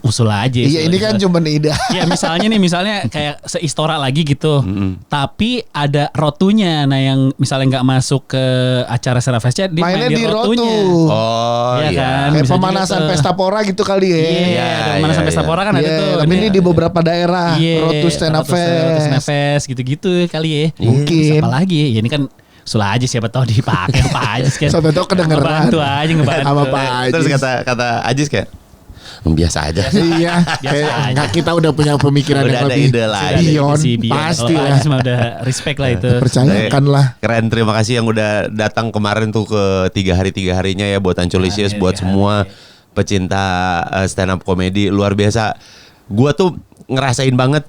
S3: usul aja.
S2: Iya, ini kan cuma ide.
S3: Ya misalnya kayak seistora lagi gitu. Tapi ada rotunya. Nah yang misalnya nggak masuk ke acara stand up festnya, dia
S2: Mainnya
S3: main
S2: di
S3: rotunya.
S2: rotu.
S1: Oh
S3: Iya
S1: iya.
S3: kan?
S2: Kayak
S3: bisa juga
S2: pemanasan
S3: tuh.
S2: pesta pora gitu kali ya.
S3: Iya, ada pemanasan
S1: iya,
S3: pesta
S1: iya.
S3: pora kan ada
S2: Iya,
S3: tuh.
S2: tapi ini di beberapa daerah. Rotu stand up
S3: Rotu stand up
S2: fest.
S3: fest gitu-gitu kali ya.
S2: Mungkin.
S3: Apa lagi? Ya ini kan sulah aja siapa tahu dipakai apa aja kan.
S2: Siapa tahu kedengeran.
S3: Ngebantu aja ngebantu.
S2: Sama Pak Ajis.
S1: Terus kata Ajis kayak biasa aja.
S2: Iya, kayak
S3: aja.
S2: nggak, kita udah punya pemikiran
S1: Udah
S2: yang
S1: ada
S2: lebih
S1: ide lah.
S2: beyond,
S3: Si Bion.
S2: pasti
S3: Kalau
S2: lah.
S3: Ajis mah udah respect lah itu.
S2: Percayakan lah.
S1: Keren, terima kasih yang udah datang kemarin tuh ke 3 harinya ya buat Ancolisius, buat semua pecinta stand up comedy luar biasa. Gua tuh ngerasain banget,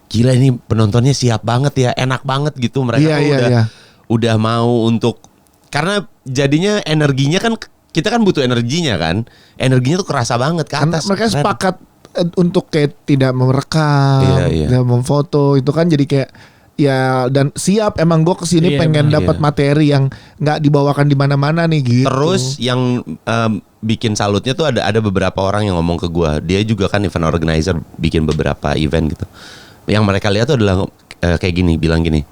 S1: gila ini penontonnya siap banget ya, enak banget gitu mereka
S2: Iya,
S1: tuh
S2: iya.
S1: udah mau untuk, karena jadinya energinya kan, kita kan butuh energinya kan, energinya tuh kerasa banget ke
S2: Karena
S1: atas.
S2: mereka
S1: Keren.
S2: sepakat untuk kayak tidak merekam,
S1: Iya.
S2: tidak memfoto, itu kan jadi kayak ya, dan siap emang gue kesini
S3: Iya,
S2: pengen
S1: bener.
S2: dapat
S1: Iya.
S2: materi yang nggak dibawakan di mana-mana nih gitu.
S1: Terus yang bikin salutnya tuh ada beberapa orang yang ngomong ke gua, dia juga kan event organizer, bikin beberapa event gitu. Yang mereka lihat tuh adalah kayak gini, bilang gini,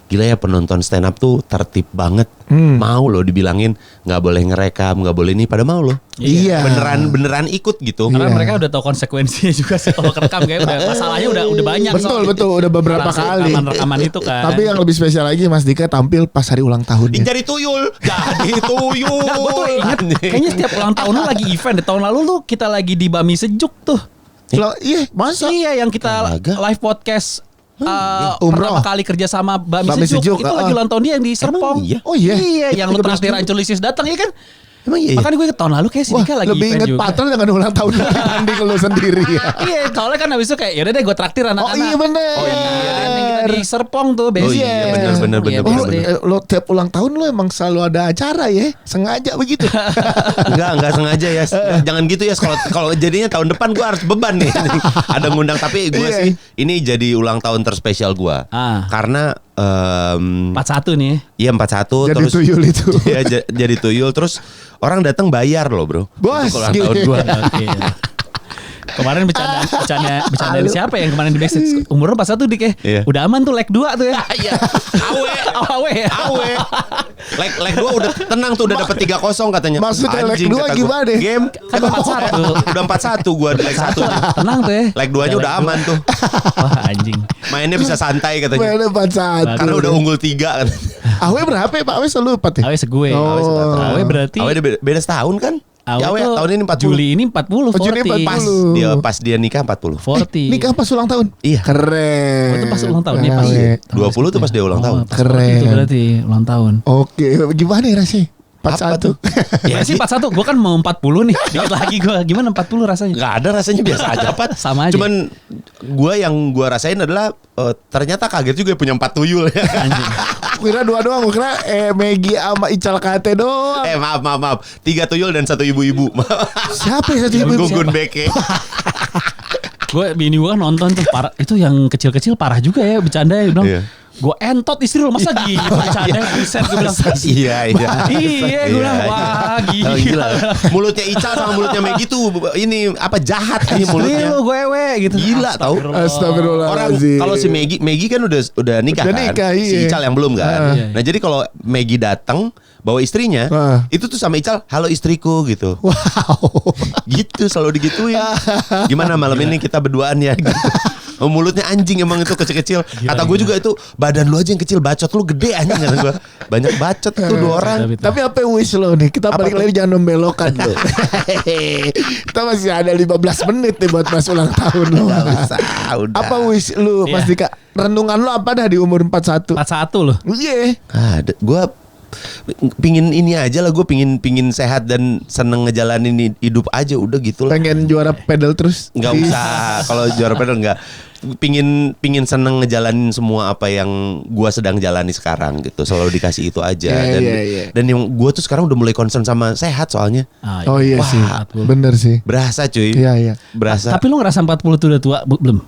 S1: gila ya penonton stand up tuh tertib banget. Mau loh dibilangin nggak boleh ngerekam, nggak boleh ini, pada mau loh.
S2: Iya.
S1: Beneran ikut gitu.
S3: Karena
S2: Iya.
S3: mereka udah tahu konsekuensinya juga sih kalau kerekam kayak masalahnya udah banyak.
S2: Betul, udah beberapa kali.
S3: Rekaman itu kan.
S2: Tapi yang lebih spesial lagi Mas Dika tampil pas hari ulang tahunnya.
S1: Jadi tuyul. Jadi tuyul.
S3: Gue tuh inget kayaknya setiap ulang tahun lu lagi event. Tahun lalu tuh kita lagi di Bami Sejuk tuh.
S2: Loh, iya, masa?
S3: Iya yang kita
S1: Kagak.
S3: live podcast
S2: Umroh.
S3: pertama kali kerja sama Bami
S2: Bami
S3: Sejuk.
S2: Sejuk,
S3: Itu lagi ulang tahun dia yang di Serpong.
S1: iya?
S2: Oh iya.
S3: Iya, yang lu
S2: 13
S3: traktir
S2: Juli.
S3: Ancol datang ya kan?
S1: Emang iya.
S3: Makanya gue tahun lalu kayak si
S2: Wah,
S3: Dika lagi
S2: lebih
S3: event
S2: inget
S3: juga.
S2: Patron dengan ulang tahun dibanding lu sendiri ya.
S3: Iya, soalnya kan habis itu kayak yaudah deh gue traktir anak-anak.
S2: Oh iya bener.
S3: Oh iya, yang kita di Serpong tuh
S1: Oh
S3: BSD.
S1: iya, bener.
S3: Iya,
S2: Oh,
S3: BSD.
S2: lo tiap ulang tahun lo emang selalu ada acara ya? Sengaja begitu?
S1: Enggak sengaja ya. Jangan gitu ya. Kalau jadinya tahun depan gue harus beban nih. Ada ngundang, tapi gue
S2: Iya.
S1: sih ini jadi ulang tahun terspesial gue.
S3: Ah.
S1: Karena
S3: 41 nih.
S1: iya 41
S2: Jadi
S1: terus
S2: tuyul itu.
S1: Iya jadi tuyul terus orang datang bayar loh, Bro.
S2: Bos,
S1: Untuk ulang tahun gue.
S3: Oke. Kemarin bercanda siapa yang kemarin di backstage umur 41 dik ya.
S1: Iya.
S3: Udah aman tuh leg 2 tuh ya.
S1: Iya. Awe.
S3: Awe ya.
S1: Awe. Leg 2 udah tenang tuh, udah dapat 3-0 katanya.
S2: Maksudnya leg
S1: Anjing,
S2: 2
S1: kata gua.
S2: gimana deh?
S1: Game
S3: Kan 41.
S1: Udah 4-1 gua di leg 1.
S3: Tenang tuh ya.
S1: Leg 2-nya udah aman tuh.
S3: Wah anjing.
S1: Mainnya bisa santai katanya.
S2: Mainnya 41.
S1: Karena udah unggul 3 kan.
S2: Awe berapa ya Pak? Awe selalu 4 ya?
S3: Awe segue.
S2: Oh.
S3: Awe berarti
S1: Awe beda setahun kan?
S3: Awe
S1: Ya, Awe
S3: tuh
S1: tahun ini 40.
S3: Juli ini 40
S2: Oh, Juli
S3: 40.
S1: Pas dia nikah 40.
S3: 40.
S2: Nikah pas ulang tahun?
S1: Iya.
S2: Keren.
S3: Oh, itu pas ulang tahun nih pas.
S2: Awe.
S1: 20 tuh pas dia ulang tahun.
S3: Pas
S2: Keren.
S3: Itu berarti ulang tahun.
S2: Oke, gimana ya rasanya? 41.
S3: Ya sih 41 gue kan mau 40 nih. Dikit lagi gue. Gimana 40 rasanya?
S1: Nggak ada, rasanya biasa aja Pat.
S3: Sama aja.
S1: Cuman yang gue rasain adalah ternyata kaget juga punya 4 tuyul ya.
S3: Anjing.
S2: Kira 2 doang, gue kira Megi sama Ical Kate doang.
S1: Maaf. 3 tuyul dan 1 ibu-ibu.
S2: Siapa ya satu ibu?
S1: Gugun Beke.
S3: Gue bini gue kan nonton tuh parah. Itu yang kecil-kecil parah juga ya bercanda ya. Bilang
S1: Iya.
S3: gue entot istri lo masa gitu bercanda buset gue bilang.
S1: Iya.
S3: Iya gue bilang wah gila.
S1: Gila. Mulutnya Ical sama mulutnya Megi tuh ini apa jahat nih
S3: Istri
S1: mulutnya.
S3: lo gue ewe gitu.
S1: Gila tau. Orang
S2: Astagfirullahaladzim.
S1: kalau si Megi kan udah nikah
S2: Udah
S1: kan.
S2: nikah, iya.
S1: Si Ical yang belum kan.
S3: Iya.
S1: Nah jadi kalau Megi datang bawa istrinya, itu tuh sama Ical, halo istriku gitu.
S2: Wow.
S1: Gitu selalu digituin. Gimana malam ini kita berduaan ya gitu. Oh, mulutnya anjing emang itu kecil-kecil. Kata gue juga itu badan lu aja yang kecil, bacot lu gede anjing kata gue. Banyak bacot tuh 2 orang.
S2: Tapi apa wish lo nih? Kita balik lagi jangan membelokkan tuh. Kita masih ada 15 menit nih buat mas ulang tahun lo.
S1: Gak usah, udah.
S2: Apa wish lu Mas
S3: Iya.
S2: Dika? Renungan lo apa dah di umur 41?
S3: 41 loh.
S2: Iya.
S1: Gue pingin ini aja lah, gue pingin sehat dan seneng ngejalanin hidup aja udah gitu lah.
S2: Pengen juara pedal terus?
S1: Nggak usah kalau juara pedal nggak. Pingin seneng ngejalanin semua apa yang gua sedang jalani sekarang gitu. Selalu dikasih itu aja.
S2: Iya.
S1: Dan yang gua tuh sekarang udah mulai concern sama sehat soalnya.
S2: Oh iya
S3: Wah,
S2: sih.
S3: 40.
S2: Bener sih.
S1: Berasa cuy.
S2: Iya.
S1: Berasa.
S3: Tapi lu ngerasa 40 tuh udah tua belum?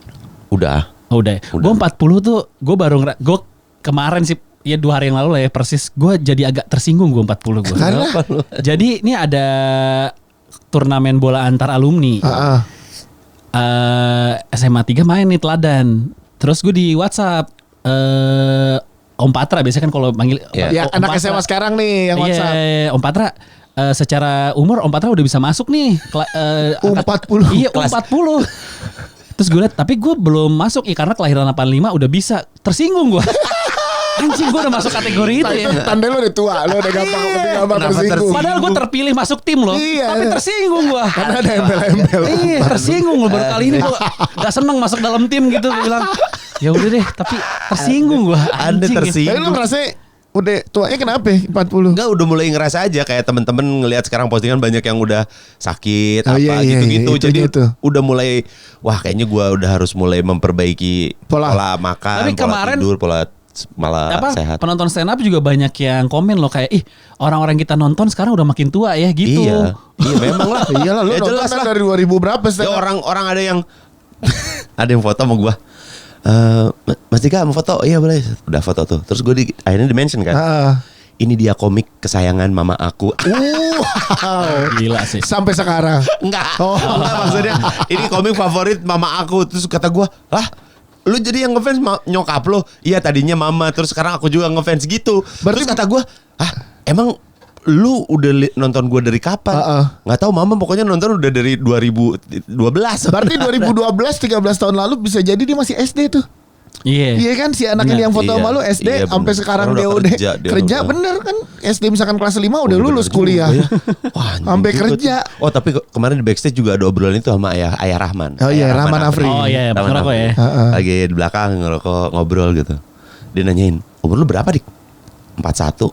S1: Udah.
S3: Oh, udah. Gue 40 tuh gue baru gue kemarin sih ya 2 hari yang lalu lah ya persis gue jadi agak tersinggung gue 40 gue.
S2: Karena?
S3: Jadi ini ada turnamen bola antar alumni. SMA 3 main nih Teladan. Terus gue di WhatsApp Om Patra biasanya kan kalau manggil
S2: Ya
S3: Om
S2: anak
S3: Patra.
S2: SMA sekarang nih yang WhatsApp.
S3: Iya, Om Patra secara umur Om Patra udah bisa masuk nih.
S2: U40.
S3: Iya, U40. Terus gue liat, tapi gue belum masuk ya karena kelahiran 85 udah bisa. Tersinggung gue. Anjing gue udah masuk kategori itu
S2: Nah,
S3: ya.
S2: itu tanda lu udah tua, lu udah gampang
S1: Kenapa
S2: tersinggung.
S3: Padahal gue terpilih masuk tim loh.
S2: Iya.
S3: Tapi tersinggung gue.
S2: Karena ada embel-embel.
S3: Iya, tersinggung loh. Baru kali ini gue gak seneng masuk dalam tim gitu. Gue bilang, ya udah deh. Tapi tersinggung gue.
S1: Anda tersinggung.
S2: Tapi lu ngerasa udah tuanya kenapa ya, 40?
S1: Enggak, udah mulai ngerasa aja kayak temen-temen ngelihat sekarang postingan banyak yang udah sakit
S2: Oh,
S1: apa
S2: iya,
S1: gitu-gitu.
S2: iya,
S1: Jadi
S2: itu.
S1: udah mulai wah kayaknya gua udah harus mulai memperbaiki
S2: Pola.
S1: makan,
S3: Tapi
S1: pola
S3: kemarin-
S1: tidur, pola malah sehat.
S3: penonton stand up juga banyak yang komen loh kayak orang-orang kita nonton sekarang udah makin tua ya gitu.
S1: Iya memang lah.
S2: Iyalah lu
S1: Ya
S2: nonton
S1: jelas
S2: kan
S1: lah.
S2: dari 2000 berapa
S1: Ya
S2: stand up?
S1: orang ada yang ada yang foto sama gua. Mas Dika mau foto? Iya boleh. Udah foto tuh. Terus gue akhirnya di-mention kan. Ini dia komik kesayangan mama aku.
S2: Wow.
S3: Gila sih.
S2: Sampai sekarang.
S1: Enggak maksudnya ini komik favorit mama aku. Terus kata gue, lah lu jadi yang ngefans nyokap lu. Iya tadinya mama, terus sekarang aku juga ngefans gitu.
S2: Berarti-
S1: Terus kata gue, emang lu udah nonton gue dari kapan? Nggak tahu, mama pokoknya nonton udah dari 2012.
S2: Berarti 2012 13 tahun lalu bisa jadi dia masih SD tuh.
S3: Iya.
S2: Iya kan si anaknya yang foto
S1: Iya.
S2: sama lu SD
S1: Iya,
S2: sampai
S1: bener.
S2: sekarang
S1: Sekarang
S2: dia
S1: udah
S2: udah
S1: kerja,
S2: kerja,
S1: dia udah.
S2: bener kan SD misalkan kelas 5 udah
S1: Oh,
S2: lulus
S1: bener juga
S2: kuliah.
S1: ya. Wah, anjing
S2: Sampai
S1: juga
S2: kerja.
S1: tuh. Oh tapi kemarin di backstage juga ada obrolan itu sama ayah Rahman.
S2: Oh iya,
S1: Ayah
S2: Rahman Afri.
S3: Oh iya,
S1: Rahman
S3: ngerokok
S1: Afri.
S3: ya.
S1: Lagi di belakang ngerokok ngobrol gitu. Dia nanyain, umur lu berapa dik? 41.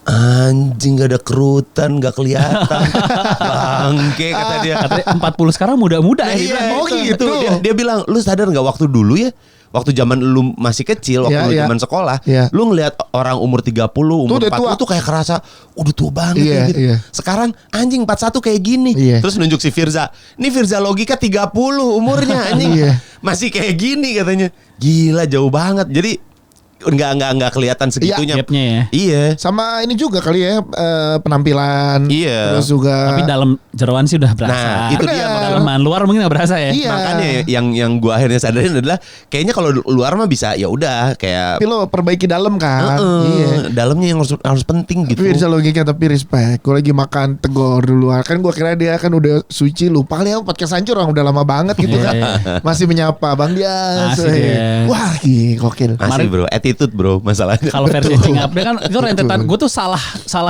S1: Anjing gak ada kerutan, gak kelihatan. Bangke kata dia.
S3: Katanya 40 sekarang muda-muda ya.
S1: Iya,
S3: dia bilang.
S2: oh gitu.
S1: Dia bilang, lu sadar nggak waktu dulu ya? Waktu zaman lu masih kecil, waktu
S2: Iya,
S1: lu
S2: iya.
S1: zaman sekolah,
S2: Iya.
S1: lu ngelihat orang umur 30, umur
S2: udah
S1: 40
S2: tua.
S1: tuh kayak kerasa udah tua banget
S2: Iya,
S1: ya gitu.
S2: iya.
S1: Sekarang anjing 41 kayak gini.
S2: Iya.
S1: Terus nunjuk si Firza. Ini Firza logika 30 umurnya anjing.
S2: Iya.
S1: Masih kayak gini katanya. Gila jauh banget. Jadi enggak kelihatan segitunya.
S3: Gapnya ya.
S1: Iya.
S2: Sama ini juga kali ya penampilan.
S1: Iya.
S2: Terus juga
S3: Tapi dalam jeroan sih udah berasa.
S1: Nah, itu dia
S2: Bener.
S3: Dalaman luar mungkin gak berasa ya.
S2: Iya.
S1: Makanya yang gua akhirnya sadarin adalah kayaknya kalau luar mah bisa ya udah kayak
S2: tapi lo perbaiki dalam kan. Iya.
S1: dalamnya yang harus penting gitu.
S2: Tapi bisa logika tapi respect. Gue lagi makan tegor dulu. Kan gue kira dia kan udah suci, lupa kali ya podcast hancur orang udah lama banget gitu kan.
S3: Iya.
S2: Masih menyapa Bang Dias.
S3: Asik dia.
S2: Wah, gokil.
S1: Asli bro, attitude bro masalahnya.
S3: Kalau versi
S2: Betul.
S3: Cing Abdel kan itu rentetan gue tuh salah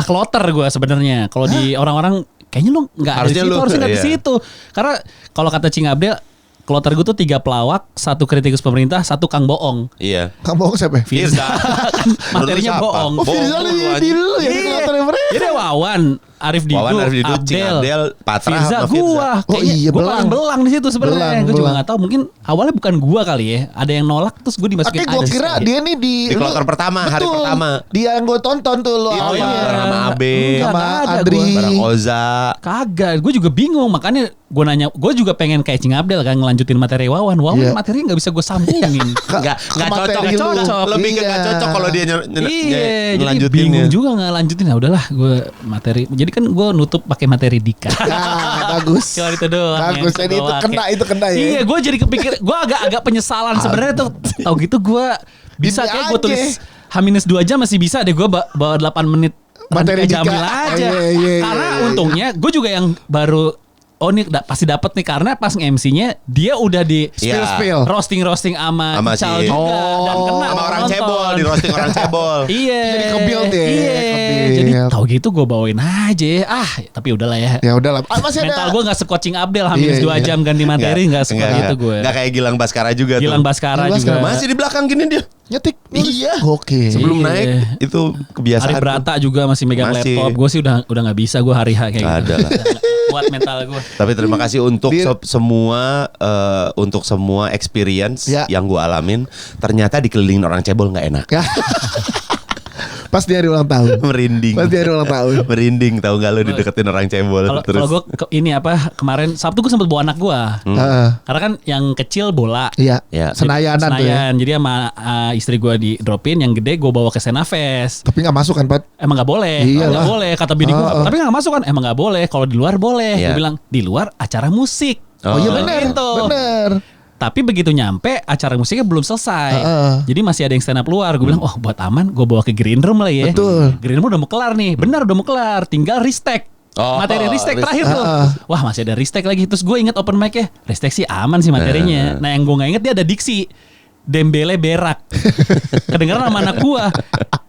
S3: kloter gue sebenarnya. Kalau di orang-orang kayaknya lu nggak ada di
S1: Harusnya
S3: situ,
S1: lu,
S3: harusnya nggak di
S1: iya.
S3: situ. Karena kalau kata Cing Abdel, kloter gue tuh 3 pelawak, 1 kritikus pemerintah, 1 kang bohong.
S1: Iya.
S2: Kamu bohong siapa?
S1: Firza.
S3: Materinya bohong.
S2: Oh, Firza lu di dulu ya.
S3: Iya.
S2: Kloter mereka.
S3: Jadi Wawan, Arif Didu,
S1: Wawan, Arif Didu, Cing Abdel, Patra
S3: Firza
S1: sama Firza.
S3: gua.
S2: Oh
S3: Kayaknya
S2: iya,
S3: gua
S2: belang.
S3: paling belang di situ sebenarnya.
S2: Belang,
S3: Gue juga
S2: belang.
S3: nggak tahu. Mungkin awalnya bukan gua kali ya. Ada yang nolak terus gue dimasukin.
S2: Oke, gue
S3: ada
S2: kira
S3: sih.
S2: dia nih di
S1: kloter pertama, hari
S2: Betul.
S1: pertama.
S2: Dia yang gue tonton tuh lo.
S1: Itu
S2: awalnya.
S1: yang bareng sama Abe,
S3: Enggak,
S2: sama
S3: nggak ada
S2: Adri.
S3: gua.
S1: bareng Oza.
S3: Kagak, gue juga bingung. Makanya gue nanya, gue juga pengen kayak Cing Abdel kan ngelanjutin materi Wawan. Wawan
S2: Iya.
S3: materinya nggak bisa gue sambungin.
S1: Nggak cocok,
S2: materi lu.
S1: Lebih ke
S2: Iya.
S1: nggak cocok kalau dia
S3: Iya, jadi
S1: ngelanjutin
S3: bingung
S1: ya.
S3: juga nggak lanjutin. Ya udahlah, gue materi. Jadi kan gue nutup pakai materi Dika.
S2: Ah, bagus.
S3: Cuma itu doang.
S2: Bagus.
S3: yang
S2: Jadi itu
S3: gua
S2: kena,
S3: pakai.
S2: itu kena ya.
S3: Iya, gue jadi kepikir, gue agak penyesalan sebenarnya tuh. Tahu gitu gue bisa
S2: Ini
S3: kayak gue
S2: aja.
S3: tulis H-2 jam masih bisa deh gue bawa 8 menit
S2: Materi
S3: Radika
S2: Dika.
S3: Jamil aja.
S2: Iya, iya,
S3: Karena
S2: iya.
S3: untungnya gue juga yang baru ini pasti dapat nih karena pas nge-MC-nya dia udah di
S1: Iya.
S2: Spill.
S3: roasting sama
S1: Sama
S3: Ical
S1: si-
S3: juga dan kena
S1: Sama orang
S3: penonton.
S1: cebol, di roasting orang cebol.
S3: Iya.
S2: Jadi ke-build ya,
S3: Iya.
S2: ke-build.
S3: Jadi tahu gitu gue bawain aja. Tapi udahlah ya.
S2: Ya udahlah. Masih ada.
S3: Mental gue gak se-coaching Abdel hampir
S2: Iya,
S3: 2
S2: iya.
S3: jam ganti materi gak sekuat itu gue.
S1: Nggak kayak Gilang Baskara juga
S3: Gilang
S1: tuh.
S3: Baskara
S2: Gilang
S3: juga.
S2: Baskara.
S1: Masih di belakang gini dia.
S2: nyetik.
S1: Iya.
S2: Oke.
S1: Sebelum
S3: Iya.
S1: naik itu kebiasaan.
S3: Arif Brata juga masih megang
S1: Masih.
S3: laptop. Gue sih udah nggak bisa gue hari H kayak
S1: Nggak
S3: gitu.
S1: ada lah.
S3: Buat mental gue.
S1: Tapi terima kasih untuk
S2: Dia-
S1: semua experience
S2: Ya.
S1: yang gue alamin. Ternyata dikelilingin orang cebol nggak enak.
S2: Ya. Pas di hari ulang tahun.
S1: Merinding.
S2: Pas di hari ulang tahun.
S1: Merinding tahu nggak lo dideketin orang cebol
S3: Kalau gue ini apa kemarin Sabtu gue sempet bawa anak gue.
S2: Heeh.
S3: Karena kan yang kecil bola.
S2: Iya.
S1: Ya.
S2: Senayanan tuh ya.
S3: Senayan. Jadi sama istri gue di dropin, yang gede gue bawa ke Senafest.
S2: Tapi nggak masuk kan, Pat?
S3: Emang nggak boleh,
S2: Iyalah.
S3: nggak boleh kata bini gue.
S2: Oh.
S3: Tapi nggak masuk kan? Emang nggak boleh. Kalau di luar boleh.
S1: Iya.
S3: Gue bilang di luar acara musik.
S1: Oh,
S2: iya
S1: Oh,
S2: benar.
S3: gitu.
S2: Benar.
S3: Tapi begitu nyampe acara musiknya belum selesai. Jadi masih ada yang stand up luar. Gue bilang, oh buat aman, gue bawa ke green room lah ya.
S2: Betul.
S3: Green room udah mau kelar nih. Benar udah mau kelar. Tinggal restek.
S1: Oh,
S3: Materi restek
S1: restek.
S3: terakhir tuh. Wah masih ada restek lagi. Terus gue inget open mic ya. Restek sih aman sih materinya. Nah yang gue gak inget dia ada diksi. Dembele berak. Kedengeran sama anak gue.